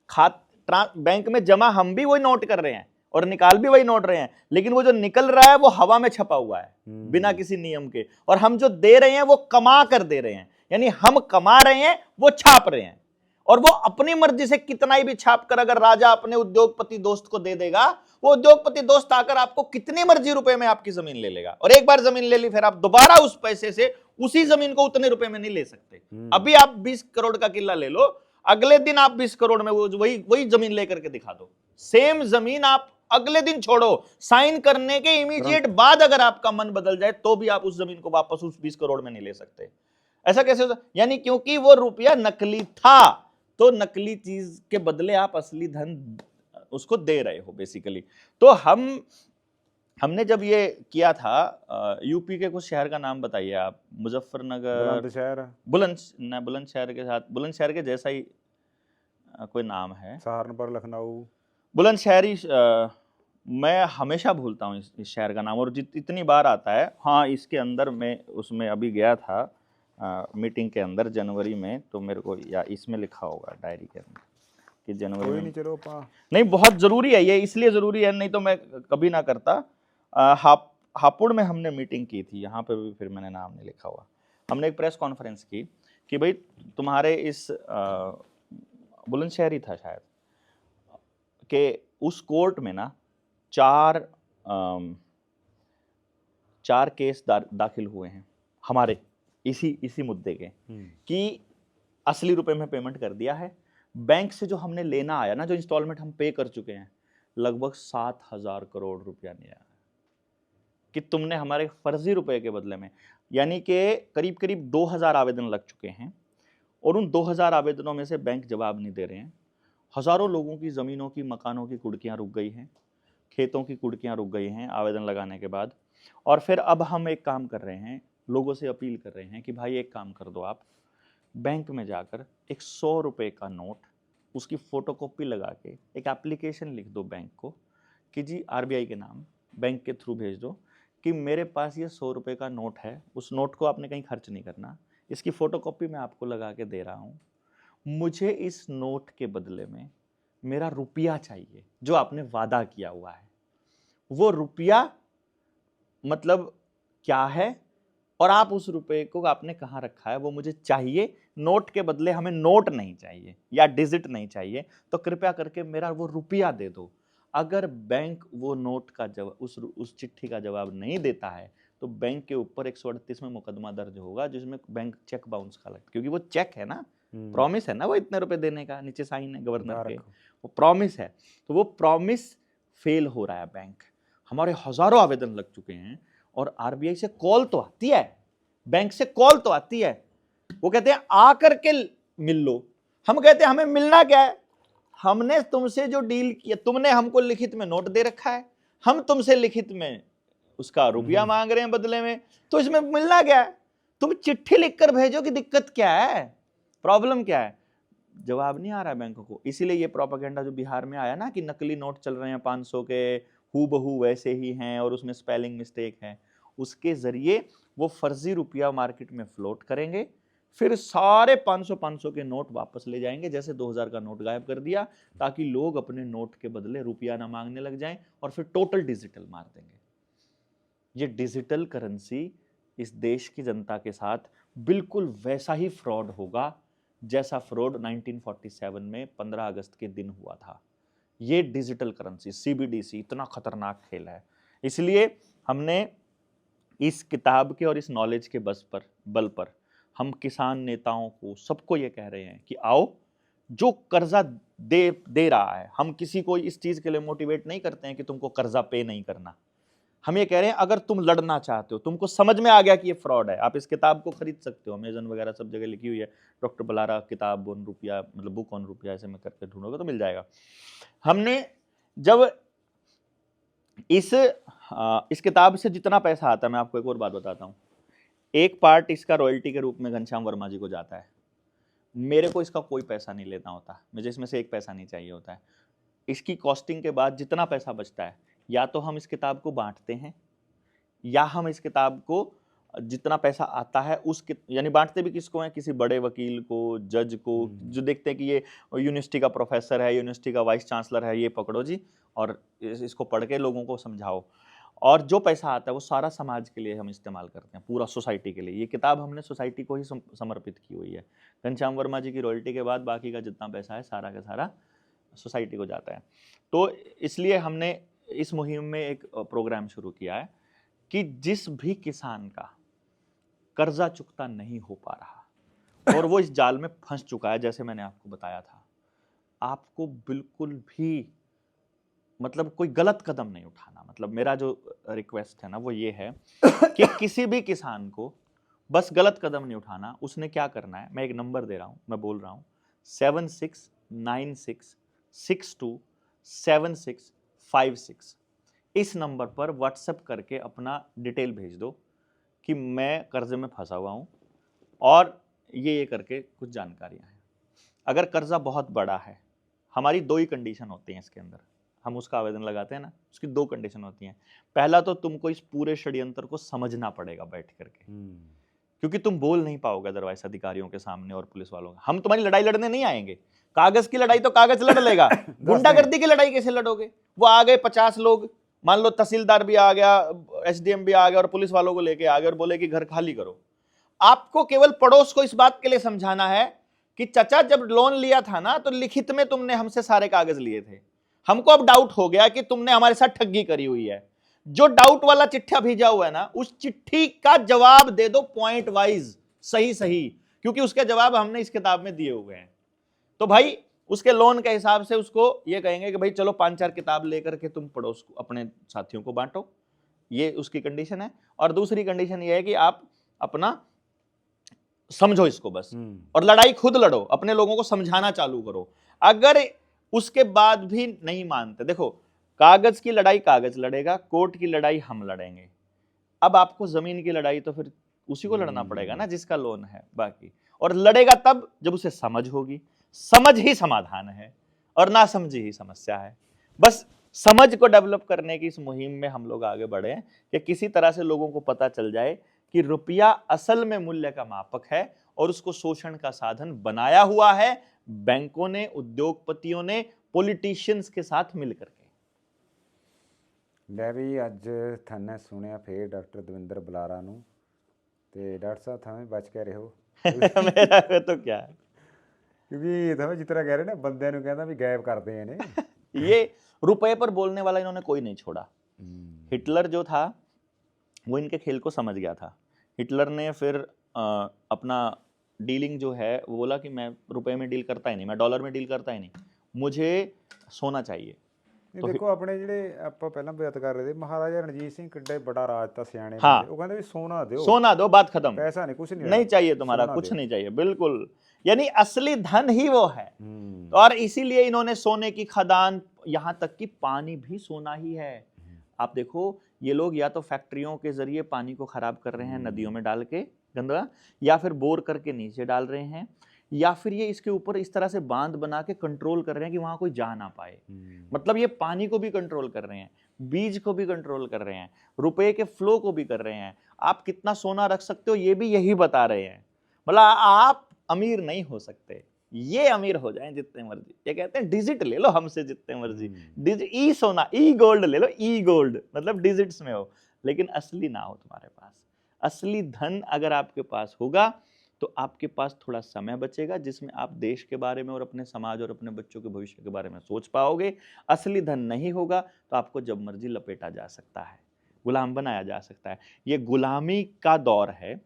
बैंक में जमा हम भी वही नोट कर रहे हैं और निकाल भी वही नोट रहे हैं, लेकिन वो जो निकल रहा है वो हवा में छपा हुआ है बिना किसी नियम के, और हम जो दे रहे हैं वो कमा कर दे रहे हैं, यानी हम कमा रहे हैं, वो छाप रहे हैं। और वो अपनी मर्जी से कितना ही भी छाप कर अगर राजा अपने उद्योगपति दोस्त को दे देगा, वो उद्योगपति दोस्त आकर आपको कितनी मर्जी रुपए में आपकी जमीन ले लेगा, और एक बार जमीन ले ली फिर आप दोबारा उस पैसे से उसी जमीन को उतने रुपए में नहीं ले सकते। अभी आप 20 करोड़ का किला ले लो, अगले दिन आप 20 करोड़ में वो वही जमीन लेकर के दिखा दो, सेम जमीन आप अगले दिन छोड़ो, साइन करने के इमीडिएट बाद अगर आपका मन बदल जाए तो भी आप उस जमीन को वापस उस 20 करोड़ में नहीं ले सकते। ऐसा कैसे होता? यानी क्योंकि वो रुपया नकली था, तो नकली चीज के बदले आप असली धन उसको दे रहे हो बेसिकली। तो हमने जब ये किया था, यूपी के कुछ शहर का नाम बताइए आप, मुजफ्फरनगर, बुलंदशहर के साथ, बुलंदशहर के जैसा ही कोई नाम है, सहारनपुर, लखनऊ, बुलंदशहरी। मैं हमेशा भूलता हूँ इस शहर का नाम, और इतनी बार आता है। हाँ, इसके अंदर मैं उसमें अभी गया था मीटिंग के अंदर जनवरी में, तो मेरे को या इसमें लिखा होगा डायरी के अंदर कि जनवरी में। नहीं, चलो नहीं, बहुत ज़रूरी है ये, इसलिए ज़रूरी है, नहीं तो मैं कभी ना करता। हापुड़ में हमने मीटिंग की थी, यहाँ पे भी फिर मैंने नाम नहीं लिखा हुआ। हमने एक प्रेस कॉन्फ्रेंस की कि भाई तुम्हारे इस बुलंदशहर ही था शायद, कि उस कोर्ट में ना 4 केस दाखिल हुए हैं हमारे इसी मुद्दे के, कि असली रुपए में पेमेंट कर दिया है, बैंक से जो हमने लेना आया ना, जो इंस्टॉलमेंट हम पे कर चुके हैं, लगभग 7,000 करोड़ रुपया नहीं आया, कि तुमने हमारे फर्जी रुपए के बदले में, यानी कि करीब करीब 2000 आवेदन लग चुके हैं, और उन 2000 आवेदनों में से बैंक जवाब नहीं दे रहे हैं। हजारों लोगों की ज़मीनों की, मकानों की कुर्कियाँ रुक गई हैं, खेतों की कुर्कियाँ रुक गई हैं आवेदन लगाने के बाद। और फिर अब हम एक काम कर रहे हैं, लोगों से अपील कर रहे हैं कि भाई एक काम कर दो, आप बैंक में जाकर एक 100 रुपये का नोट, उसकी फ़ोटोकॉपी लगा के एक एप्लीकेशन लिख दो बैंक को कि जी आरबीआई के नाम बैंक के थ्रू भेज दो कि मेरे पास ये 100 रुपये का नोट है, उस नोट को आपने कहीं खर्च नहीं करना, इसकी फ़ोटोकॉपी मैं आपको लगा के दे रहा हूँ, मुझे इस नोट के बदले में मेरा रुपया चाहिए जो आपने वादा किया हुआ है। वो रुपया मतलब क्या है और आप उस रुपये को आपने कहाँ रखा है वो मुझे चाहिए। नोट के बदले हमें नोट नहीं चाहिए या डिजिट नहीं चाहिए, तो कृपया करके मेरा वो रुपया दे दो। अगर बैंक वो नोट का जवाब, उस चिट्ठी का जवाब नहीं देता है, तो बैंक के ऊपर 138 में मुकदमा दर्ज होगा, जिसमें बैंक चेक बाउंस का लगता है, क्योंकि वो चेक है ना, प्रॉमिस है ना, वो इतने रुपए देने का, नीचे साइन है गवर्नर के, वो प्रॉमिस है, तो वो प्रॉमिस फेल हो रहा है बैंक। हमारे हजारों आवेदन लग चुके हैं और आरबीआई से कॉल तो आती है, बैंक से कॉल तो आती है, वो कहते हैं आकर के मिल लो। हम कहते हैं हमें मिलना क्या है, हमने तुमसे जो डील किया, तुमने हमको लिखित में नोट दे रखा है, हम तुमसे लिखित में उसका रुपया मांग रहे हैं बदले में, तो इसमें मिलना क्या है? तुम चिट्ठी लिखकर भेजो कि दिक्कत क्या है, प्रॉब्लम क्या है? जवाब नहीं आ रहा है बैंकों को। इसीलिए ये प्रोपेगेंडा जो बिहार में आया ना कि नकली नोट चल रहे हैं 500 के, हूबहू वैसे ही हैं और उसमें स्पेलिंग मिस्टेक है, उसके जरिए वो फर्जी रुपया मार्केट में फ्लोट करेंगे, फिर सारे 500 के नोट वापस ले जाएंगे, जैसे 2000 का नोट गायब कर दिया, ताकि लोग अपने नोट के बदले रुपया ना मांगने लग जाएं और फिर टोटल डिजिटल मार देंगे। ये डिजिटल करेंसी इस देश की जनता के साथ बिल्कुल वैसा ही फ्रॉड होगा जैसा फ्रॉड 1947 में 15 अगस्त के दिन हुआ था। ये डिजिटल करेंसी CBDC इतना खतरनाक खेल है। इसलिए हमने इस किताब के और इस नॉलेज के बल पर हम किसान नेताओं को सबको ये कह रहे हैं कि आओ, जो कर्जा दे रहा है, हम किसी को इस चीज के लिए मोटिवेट नहीं करते हैं कि तुमको कर्जा पे नहीं करना। हम ये कह रहे हैं अगर तुम लड़ना चाहते हो, तुमको समझ में आ गया कि ये फ्रॉड है, आप इस किताब को खरीद सकते हो, अमेजन वगैरह सब जगह लिखी हुई है, डॉक्टर बलारा किताब ₹1 मतलब बुक ₹1 ऐसे में करके ढूंढोगे तो मिल जाएगा। हमने जब इस किताब से जितना पैसा आता है, मैं आपको एक और बात बताता हूँ, एक पार्ट इसका रॉयल्टी के रूप में घनश्याम वर्मा जी को जाता है। मेरे को इसका कोई पैसा नहीं लेना होता, मुझे इसमें से एक पैसा नहीं चाहिए होता है। इसकी कॉस्टिंग के बाद जितना पैसा बचता है, या तो हम इस किताब को बांटते हैं, या हम इस किताब को जितना पैसा आता है यानी बांटते भी किसको हैं, किसी बड़े वकील को, जज को, जो देखते हैं कि ये यूनिवर्सिटी का प्रोफेसर है, यूनिवर्सिटी का वाइस चांसलर है, ये पकड़ो जी और इसको पढ़ के लोगों को समझाओ। और जो पैसा आता है वो सारा समाज के लिए हम इस्तेमाल करते हैं, पूरा सोसाइटी के लिए। ये किताब हमने सोसाइटी को ही समर्पित की हुई है। घनश्याम वर्मा जी की रॉयल्टी के बाद बाकी का जितना पैसा है सारा का सारा सोसाइटी को जाता है। तो इसलिए हमने इस मुहिम में एक प्रोग्राम शुरू किया है कि जिस भी किसान का कर्जा चुकता नहीं हो पा रहा और वो इस जाल में फंस चुका है, जैसे मैंने आपको बताया था, आपको बिल्कुल भी मतलब कोई गलत कदम नहीं उठाना। मतलब मेरा जो रिक्वेस्ट है ना वो ये है कि किसी भी किसान को बस गलत कदम नहीं उठाना। उसने क्या करना है, मैं एक नंबर दे रहा हूं, मैं बोल रहा हूं 7696627656। इस नंबर पर व्हाट्सएप करके अपना डिटेल भेज दो कि मैं कर्जे में फंसा हुआ हूं और ये करके कुछ जानकारियां हैं। अगर कर्जा बहुत बड़ा है, हमारी 2 ही कंडीशन होती हैं इसके अंदर, हम उसका आवेदन लगाते हैं ना, उसकी 2 कंडीशन होती हैं। पहला तो तुमको इस पूरे षड्यंत्र को समझना पड़ेगा बैठ करके, क्योंकि तुम बोल नहीं पाओगे अदरवाइज अधिकारियों के सामने और पुलिस वालों के। हम तुम्हारी लड़ाई लड़ने नहीं आएंगे, कागज की लड़ाई तो कागज लड़ लेगा, गुंडागर्दी की लड़ाई कैसे लड़ोगे? वो आ गए 50 लोग, मान लो तहसीलदार भी आ गया, SDM भी आ गया और पुलिस वालों को लेके आ गए और बोले कि घर खाली करो। आपको केवल पड़ोस को इस बात के लिए समझाना है कि चाचा जब लोन लिया था ना तो लिखित में तुमने हमसे सारे कागज लिए थे, हमको अब डाउट हो गया कि तुमने हमारे साथ ठगी करी हुई है। जो डाउट वाला चिट्ठा भेजा हुआ है ना, उस चिट्ठी का जवाब दे दो पॉइंट वाइज, सही सही, क्योंकि उसके जवाब हमने इस किताब में दिए हुए हैं। तो भाई उसके लोन के हिसाब से उसको ये कहेंगे कि भाई चलो 5-4 किताब लेकर के तुम पड़ोस को अपने साथियों को बांटो, ये उसकी कंडीशन है। और दूसरी कंडीशन ये है कि आप अपना समझो इसको बस, और लड़ाई खुद लड़ो, अपने लोगों को समझाना चालू करो। अगर उसके बाद भी नहीं मानते, देखो कागज की लड़ाई कागज लड़ेगा, कोर्ट की लड़ाई हम लड़ेंगे। अब आपको जमीन की लड़ाई तो फिर उसी को लड़ना पड़ेगा ना जिसका लोन है बाकी, और लड़ेगा तब जब उसे समझ होगी। समझ ही समाधान है और ना समझी ही समस्या है। बस समझ को डेवलप करने की इस मुहिम में हम लोग आगे बढ़े कि किसी तरह से लोगों को पता चल जाए कि रुपया असल में मूल्य का मापक है और उसको शोषण का साधन बनाया हुआ है बैंकों ने, उद्योगपतियों ने, पॉलिटिशियंस के साथ मिलकर के। ਲੈ ਵੀ ਅੱਜ ਥਾਨੇ ਸੁਣਿਆ ਫੇਰ ਡਾਕਟਰ ਦਵਿੰਦਰ ਬੁਲਾਰਾ ਨੂੰ, ਤੇ ਡਾਕਟਰ ਸਾਹਿਬ ਥਾਵੇਂ ਬਚ ਕੇ ਰਹੋ। मेरा तो क्या है, क्योंकि थमें जिस तरह कह रहे ना, बंदे ਨੂੰ ਕਹਿੰਦਾ ਵੀ गायब करते हैं ने। ये रुपए पर बोलने वाला इन्होंने कोई नहीं छोड़ा। हिटलर जो था वो इनके खेल को समझ गया था। हिटलर ने फिर अपना डीलिंग जो है वो बोला कि मैं रुपए में डील करता ही नहीं, मैं डॉलर में डील करता ही नहीं, मुझे सोना चाहिए। ਇਹ ਦੇਖੋ ਆਪਣੇ ਜਿਹੜੇ ਆਪਾਂ ਪਹਿਲਾਂ ਬਾਤ ਕਰ ਰਹੇ ਸੀ, ਮਹਾਰਾਜਾ ਰਣਜੀਤ ਸਿੰਘ ਕਿੱਡਾ ਬੜਾ ਰਾਜ ਤਾਂ ਸਿਆਣੇ हाँ, ਬੰਦੇ, ਉਹ ਕਹਿੰਦੇ ਵੀ ਸੋਨਾ ਦਿਓ, सोना दो, बात खत्म, पैसा नहीं, कुछ नहीं नहीं चाहिए तुम्हारा, सोना कुछ दो। नहीं चाहिए, बिल्कुल। यानी असली धन ही वो है। और इसीलिए इन्होंने सोने की खदान, यहां तक कि पानी भी सोना ही है। आप देखो ये लोग या तो फैक्ट्रियों के जरिए पानी को खराब कर रहे हैं नदियों में डाल के गंदा, या फिर बोर करके नीचे डाल रहे हैं, या फिर ये इसके ऊपर इस तरह से बांध बना के कंट्रोल कर रहे हैं कि वहां कोई जा ना पाए। मतलब ये पानी को भी कंट्रोल कर रहे हैं, बीज को भी कंट्रोल कर रहे हैं, रुपए के फ्लो को भी कर रहे हैं, आप कितना सोना रख सकते हो ये भी यही बता रहे हैं। मतलब आप अमीर नहीं हो सकते, ये अमीर हो जाएं जितने मर्जी। ये कहते हैं डिजिट ले लो हमसे जितने मर्जी, ई सोना, ई गोल्ड ले लो, ई गोल्ड मतलब डिजिट्स में हो, लेकिन असली ना हो तुम्हारे पास। असली धन अगर आपके पास होगा तो आपके पास थोड़ा समय बचेगा जिसमें आप देश के बारे में और अपने समाज और अपने बच्चों के भविष्य के बारे में सोच पाओगे। असली धन नहीं होगा तो आपको जब मर्जी लपेटा जा सकता है, गुलाम बनाया जा सकता है। ये गुलामी का दौर है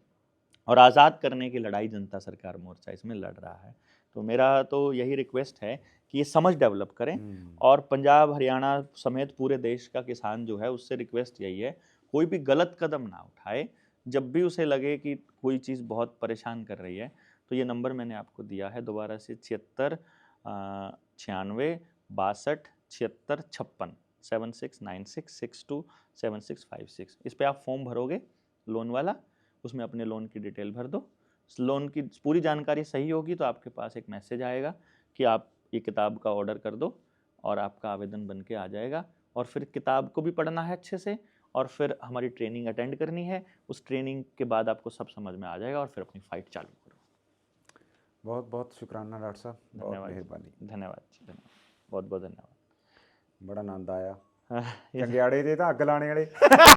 और आज़ाद करने की लड़ाई जनता सरकार मोर्चा इसमें लड़ रहा है। तो मेरा तो यही रिक्वेस्ट है कि ये समझ डेवलप करें, और पंजाब हरियाणा समेत पूरे देश का किसान जो है उससे रिक्वेस्ट यही है, कोई भी गलत कदम ना उठाए। जब भी उसे लगे कि कोई चीज़ बहुत परेशान कर रही है तो ये नंबर मैंने आपको दिया है दोबारा से, 76 96 62 76 56 7696627656। इस पे आप फॉर्म भरोगे लोन वाला, उसमें अपने लोन की डिटेल भर दो। लोन की पूरी जानकारी सही होगी तो आपके पास एक मैसेज आएगा कि आप ये किताब का ऑर्डर कर दो और आपका आवेदन बन के आ जाएगा। और फिर किताब को भी पढ़ना है अच्छे से, और फिर हमारी ट्रेनिंग अटेंड करनी है। उस ट्रेनिंग के बाद आपको सब समझ में आ जाएगा और फिर अपनी फाइट चालू करो। बहुत बहुत शुक्राना डॉक्टर साहब, बहुत धन्यवाद, मेहरबानी। धन्यवाद जी, धन्यवाद, बहुत बहुत धन्यवाद। बड़ा आनंद आया। जंगियाड़े ਦੇ ਤਾਂ ਅੱਗ ਲਾਣੇ ਵਾਲੇ